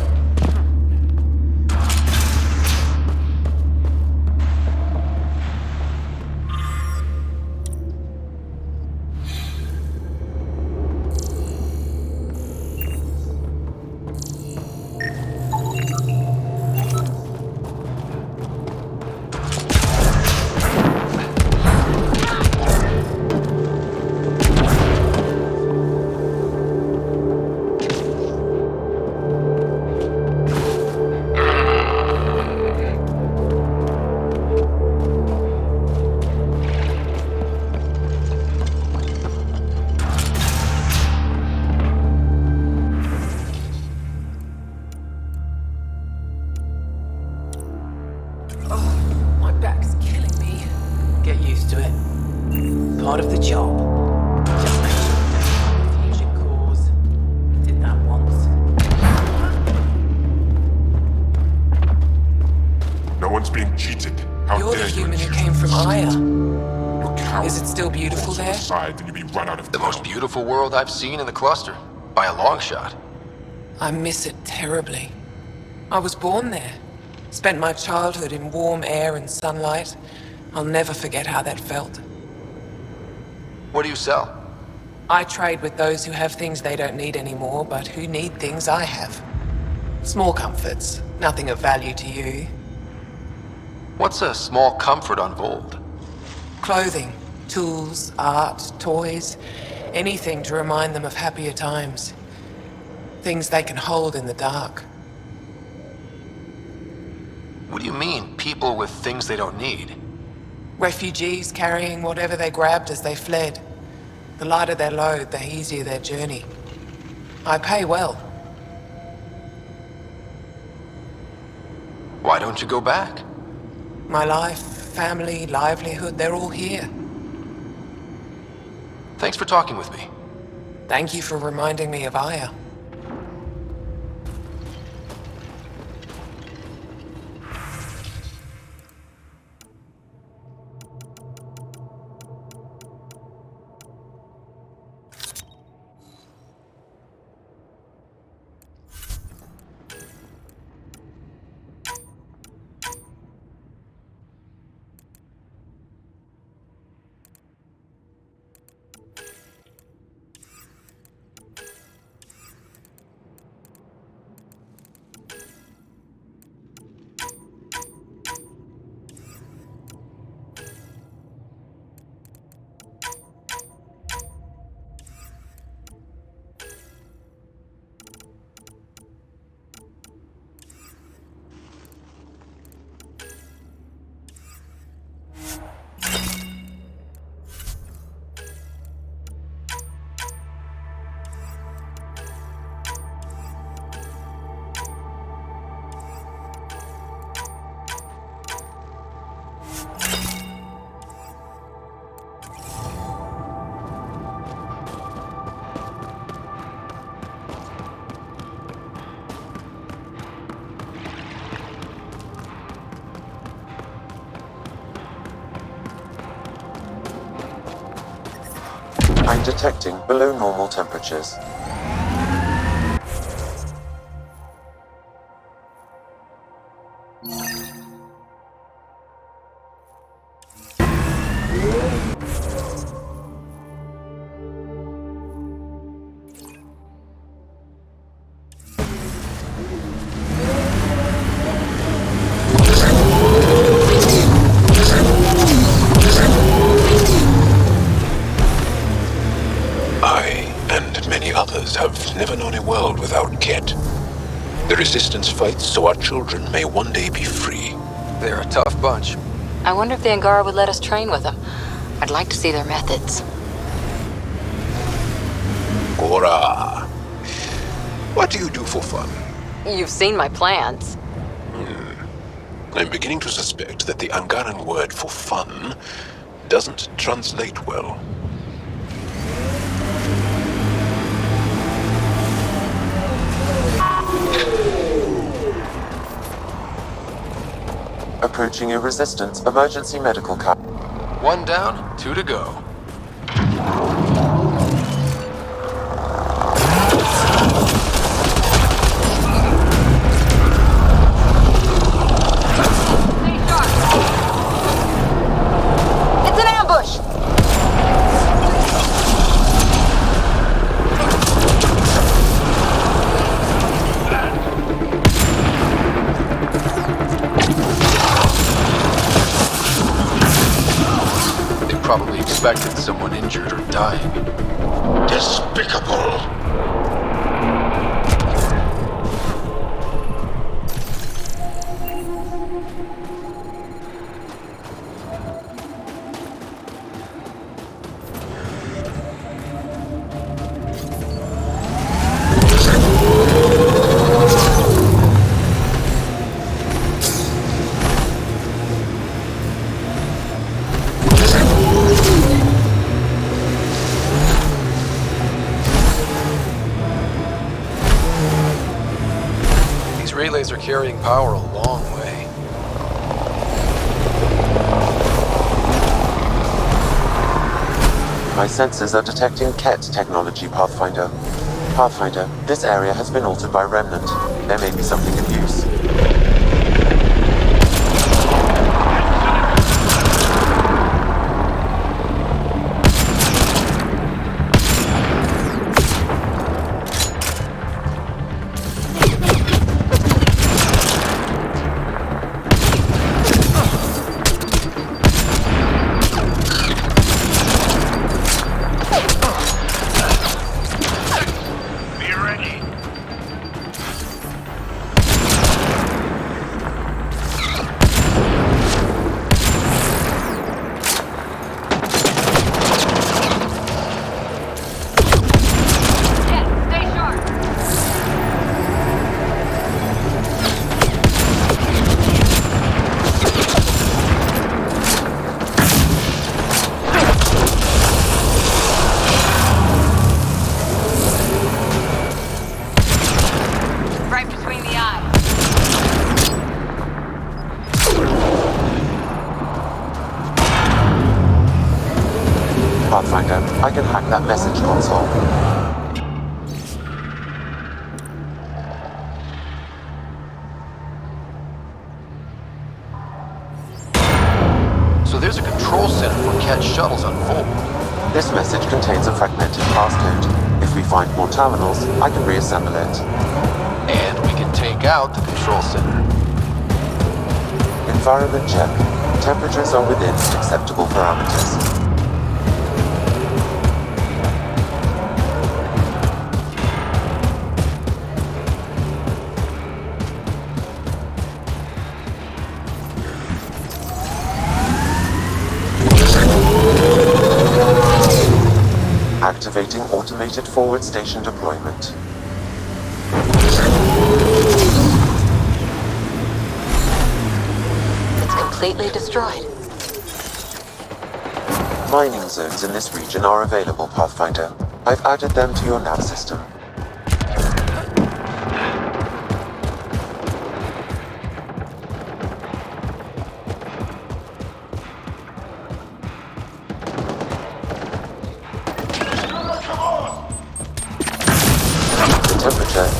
Speaker 3: My back's killing me.
Speaker 10: Get used to it. Part of the job. Just make sure you don't have a fusion cores. Did that once.
Speaker 3: human who came from Aya.
Speaker 5: You're coward.
Speaker 3: Is it still beautiful there?
Speaker 5: Inside, then you'll be run out of
Speaker 4: The
Speaker 5: town.
Speaker 4: most beautiful world I've seen in the cluster, by a long shot.
Speaker 3: I miss it terribly. I was born there. Spent my childhood in warm air and sunlight. I'll never forget how that felt.
Speaker 4: What do you sell?
Speaker 3: I trade with those who have things they don't need anymore, but who need things I have. Small comforts, nothing of value to you.
Speaker 4: What's a small comfort on Vold?
Speaker 3: Clothing, tools, art, toys, anything to remind them of happier times. Things they can hold in the dark.
Speaker 4: What do you mean, people with things they don't need?
Speaker 3: Refugees carrying whatever they grabbed as they fled. The lighter their load, the easier their journey. I pay well.
Speaker 4: Why don't you go back?
Speaker 3: My life, family, livelihood, they're all here.
Speaker 4: Thanks for talking with me.
Speaker 3: Thank you for reminding me of Aya.
Speaker 2: I'm detecting below normal temperatures.
Speaker 7: Have never known a world without Ket. The Resistance fights so our children may one day be free.
Speaker 4: They're a tough bunch.
Speaker 6: I wonder if the Angara would let us train with them. I'd like to see their methods.
Speaker 7: Cora, what do you do for fun?
Speaker 6: You've seen my plans.
Speaker 7: I'm beginning to suspect that the Angaran word for fun doesn't translate well.
Speaker 2: Approaching a Resistance emergency medical car.
Speaker 4: 1 down, 2 to go.
Speaker 6: It's an ambush!
Speaker 4: Probably expected someone injured or dying.
Speaker 7: Despicable!
Speaker 4: Relays are carrying power a long way.
Speaker 2: My sensors are detecting Ket technology, Pathfinder. Pathfinder, this area has been altered by Remnant. There may be something of use. Pathfinder, I can hack that message console.
Speaker 4: So there's a control center for Ket shuttles on Vol.
Speaker 2: This message contains a fragmented passcode. If we find more terminals, I can reassemble it.
Speaker 4: And we can take out the control center.
Speaker 2: Environment check. Temperatures are within acceptable parameters. Activating automated forward station deployment.
Speaker 6: It's completely destroyed.
Speaker 2: Mining zones in this region are available, Pathfinder. I've added them to your nav system.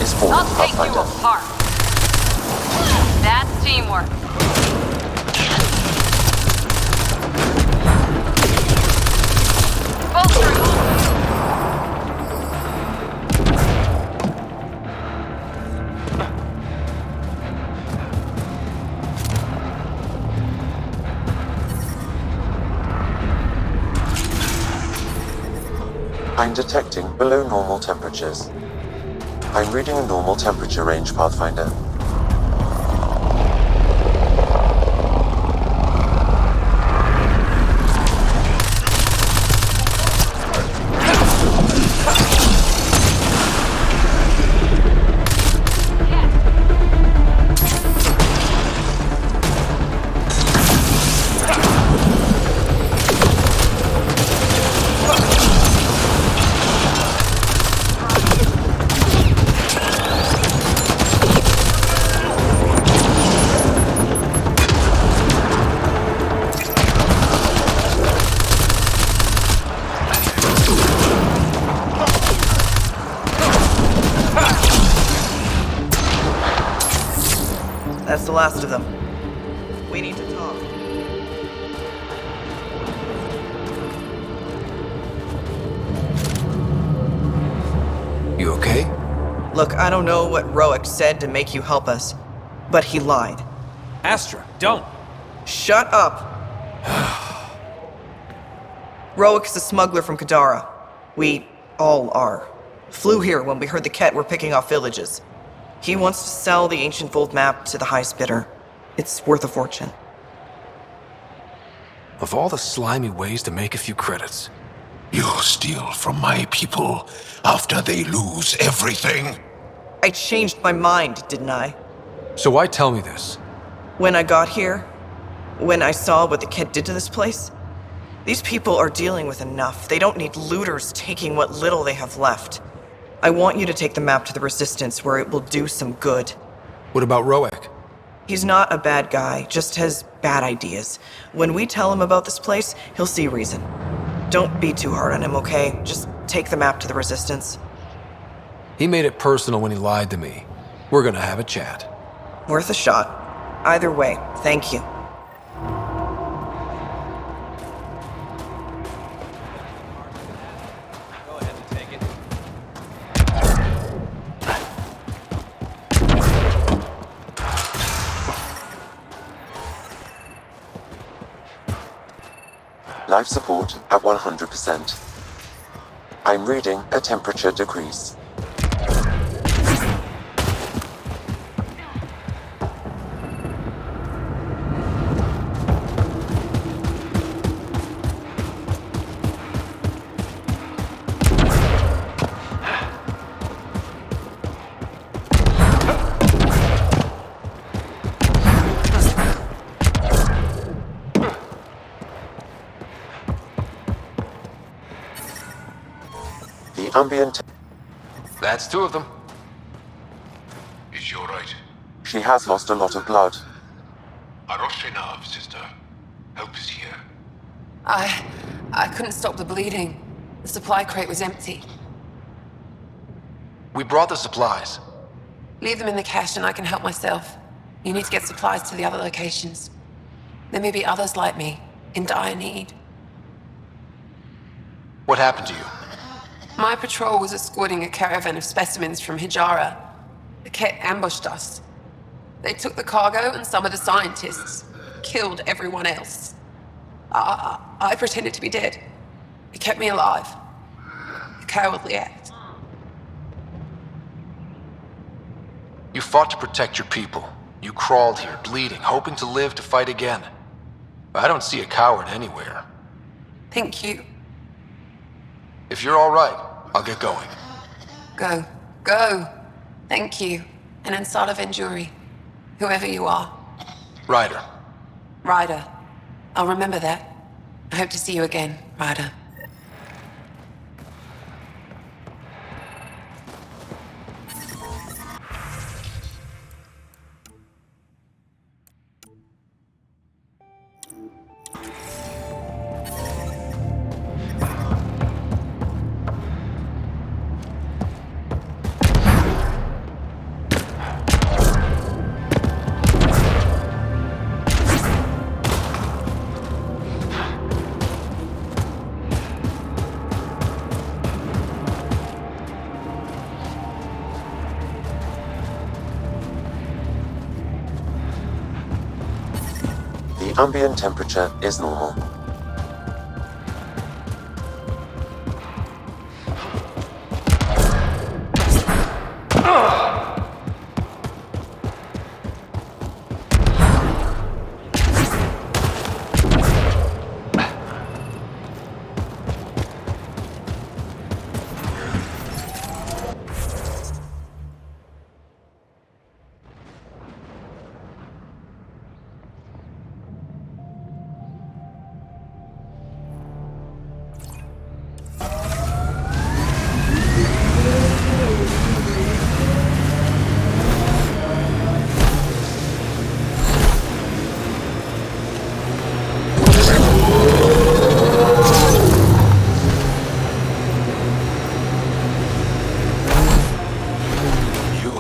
Speaker 2: Is falling,
Speaker 6: I'll take you
Speaker 2: Pathfinder.
Speaker 6: apart. That's teamwork. Go through.
Speaker 2: I'm detecting below normal temperatures. I'm reading a normal temperature range, Pathfinder.
Speaker 14: That's the last of them. We need to talk.
Speaker 4: You okay?
Speaker 14: Look, I don't know what Reworked said to make you help us, but he lied.
Speaker 15: Astra, don't!
Speaker 14: Shut up! Reworked's a smuggler from Kadara. We all are. Flew here when we heard the Ket were picking off villages. He wants to sell the ancient Volt map to the highest bidder. It's worth a fortune.
Speaker 4: Of all the slimy ways to make a few credits.
Speaker 13: You steal from my people after they lose everything?
Speaker 14: I changed my mind, didn't I?
Speaker 4: So why tell me this?
Speaker 14: When I got here, when I saw what the Ket did to this place, these people are dealing with enough. They don't need looters taking what little they have left. I want you to take the map to the Resistance where it will do some good.
Speaker 4: What about Reworked?
Speaker 14: He's not a bad guy, just has bad ideas. When we tell him about this place, he'll see reason. Don't be too hard on him, okay? Just take the map to the Resistance.
Speaker 4: He made it personal when he lied to me. We're gonna have a chat.
Speaker 14: Worth a shot. Either way, thank you.
Speaker 2: Life support at 100%. I'm reading a temperature decrease. Ambient.
Speaker 4: That's two of them.
Speaker 7: Is she alright?
Speaker 2: She has lost a lot of blood.
Speaker 7: Aroshenav, sister. Help is here.
Speaker 3: I couldn't stop the bleeding. The supply crate was empty.
Speaker 4: We brought the supplies.
Speaker 3: Leave them in the cache and I can help myself. You need to get supplies to the other locations. There may be others like me, in dire need.
Speaker 4: What happened to you?
Speaker 3: My patrol was escorting a caravan of specimens from Hijara. The Ket ambushed us. They took the cargo and some of the scientists. Killed everyone else. I pretended to be dead. It kept me alive. A cowardly act.
Speaker 4: You fought to protect your people. You crawled here, bleeding, hoping to live to fight again. I don't see a coward anywhere.
Speaker 3: Thank you.
Speaker 4: If you're all right, I'll get going.
Speaker 3: Go. Go. Thank you. And Ansala Venjuri. Whoever you are.
Speaker 4: Ryder.
Speaker 3: Ryder. I'll remember that. I hope to see you again, Ryder.
Speaker 2: The ambient temperature is normal.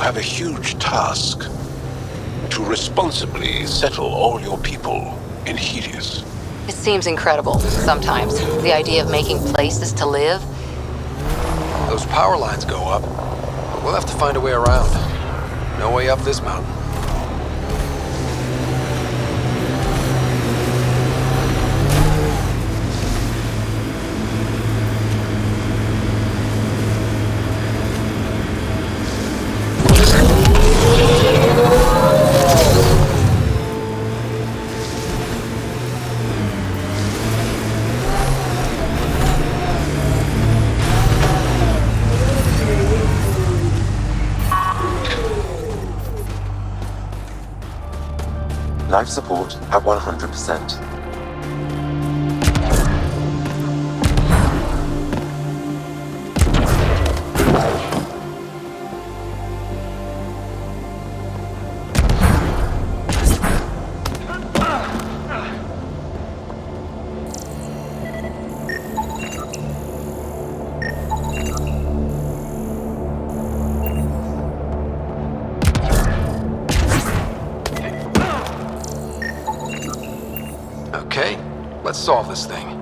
Speaker 13: Have a huge task to responsibly settle all your people in Helios.
Speaker 6: It seems incredible, sometimes. The idea of making places to live.
Speaker 4: Those power lines go up, but we'll have to find a way around. No way up this mountain.
Speaker 2: Life support at 100%.
Speaker 4: Let's solve this thing.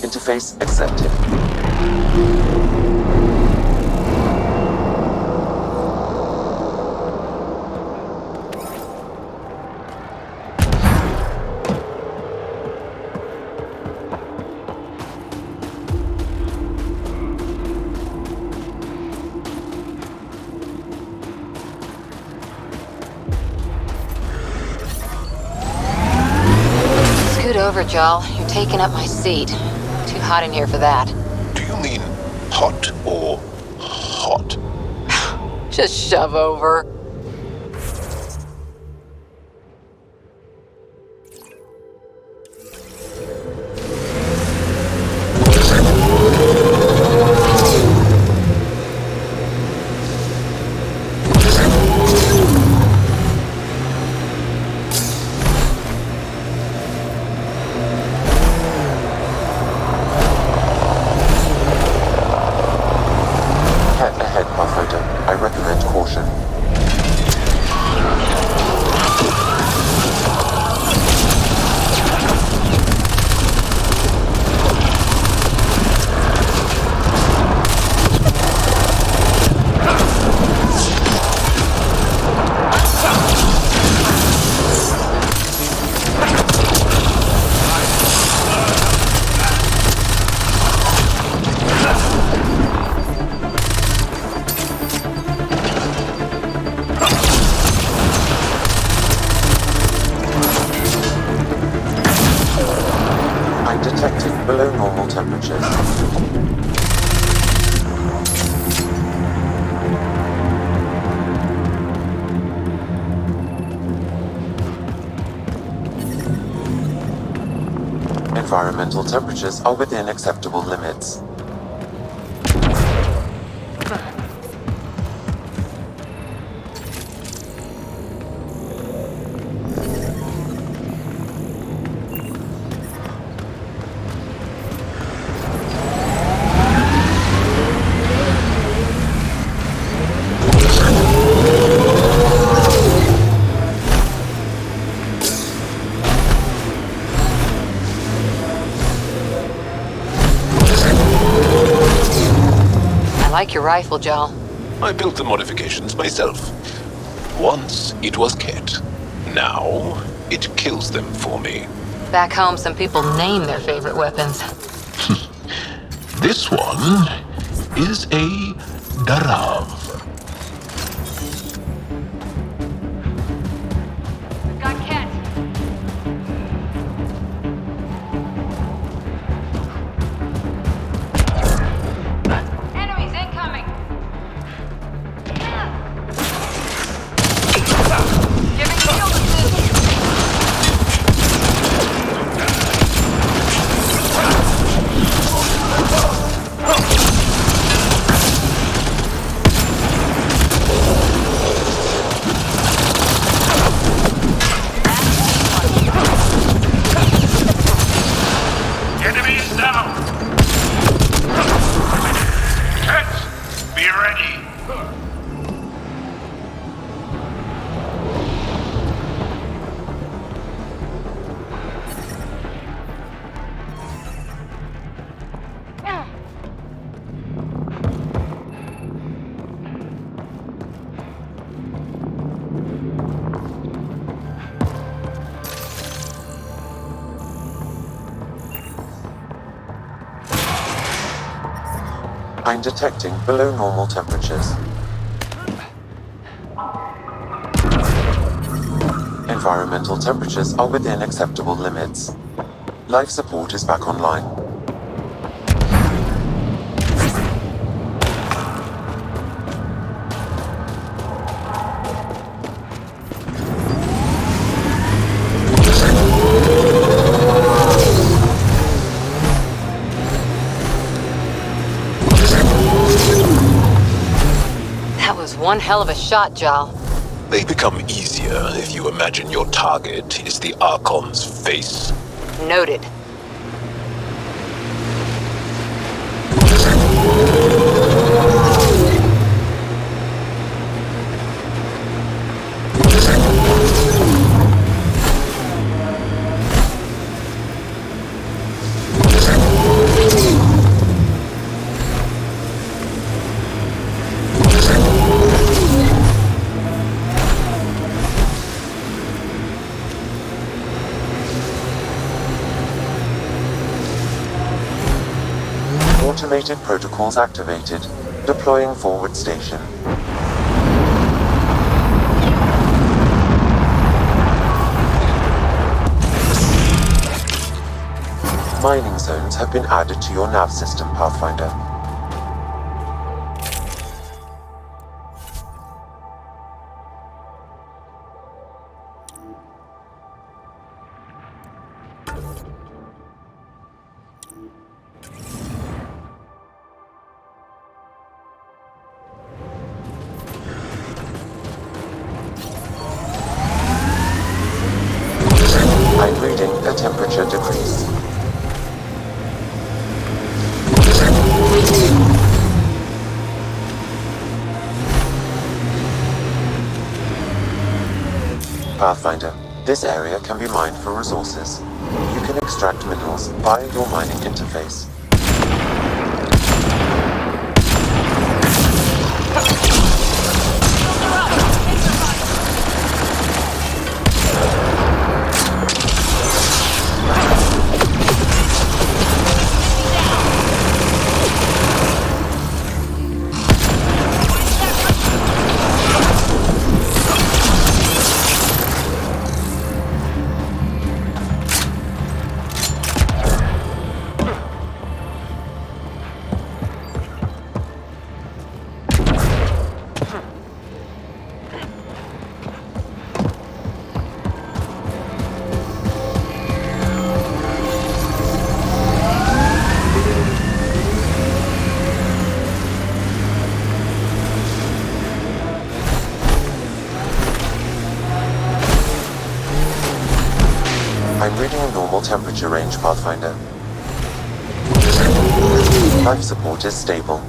Speaker 2: Interface accepted.
Speaker 6: Scoot over, Jal. You're taking up my seat. Too hot in here for that.
Speaker 13: Do you mean hot or hot?
Speaker 6: Just shove over.
Speaker 2: Ahead, Pathfinder. I recommend caution. Detected below normal temperatures. Environmental temperatures are within acceptable limits.
Speaker 6: I like your rifle, Jal.
Speaker 13: I built the modifications myself. Once it was Ket. Now it kills them for me.
Speaker 6: Back home, some people name their favorite weapons.
Speaker 13: This one is a Darav.
Speaker 2: I'm detecting below normal temperatures. Environmental temperatures are within acceptable limits. Life support is back online.
Speaker 6: That was one hell of a shot, Jal.
Speaker 13: They become easier if you imagine your target is the Archon's face.
Speaker 6: Noted.
Speaker 2: Automated protocols activated. Deploying forward station. Mining zones have been added to your nav system, Pathfinder. I'm reading a temperature decrease. Pathfinder, this area can be mined for resources. You can extract minerals via your mining interface. I'm reading a normal temperature range, Pathfinder. Life support is stable.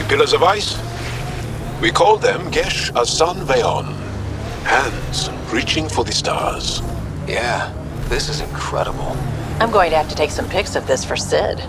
Speaker 13: Pillars of ice? We call them Gesh Asan Veon. Hands reaching for the stars.
Speaker 4: Yeah, this is incredible.
Speaker 15: I'm going to have to take some pics of this for Sid.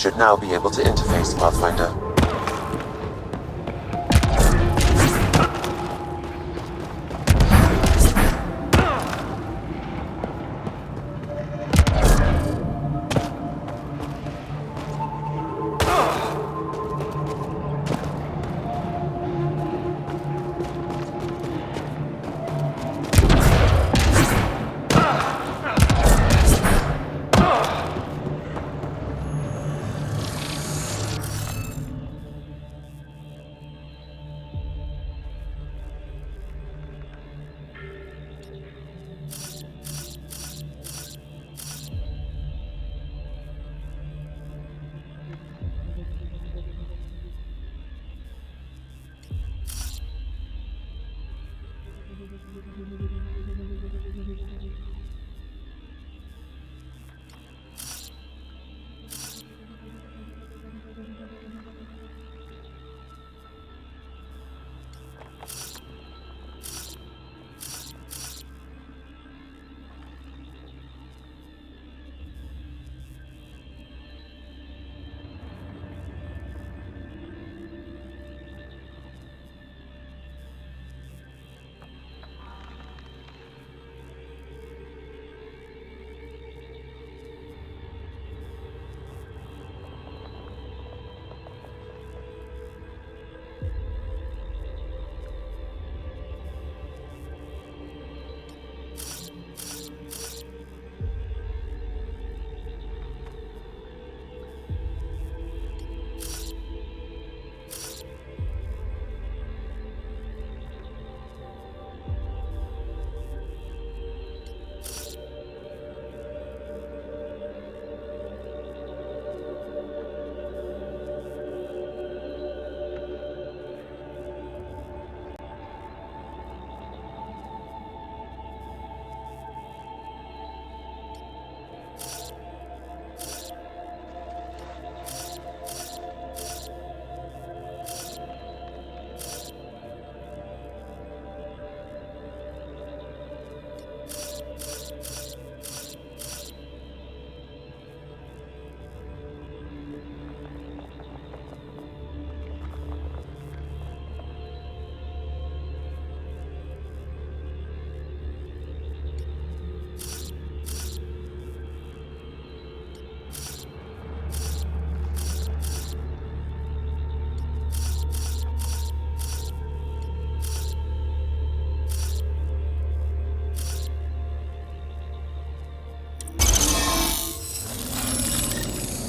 Speaker 2: should now be able to interface, Pathfinder.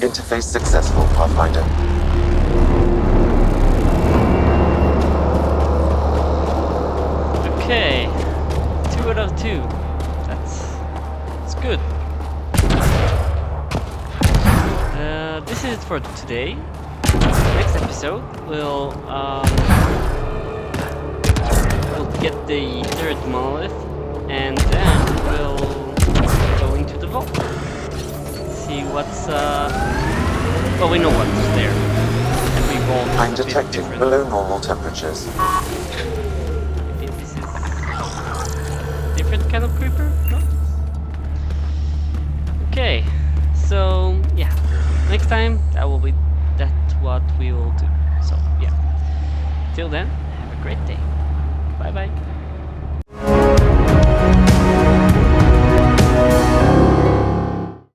Speaker 2: Interface successful, Pathfinder.
Speaker 1: Okay, 2 out of 2. That's good. This is it for today. Next episode we'll get the third monolith, and then we'll go into the vault. See what's well, we know what's there. Every vault is
Speaker 2: I'm detecting below normal temperatures.
Speaker 1: I think this is different kind of creeper? No? Okay, so yeah, next time that's what we will do. So yeah, till then, have a great day. Bye bye.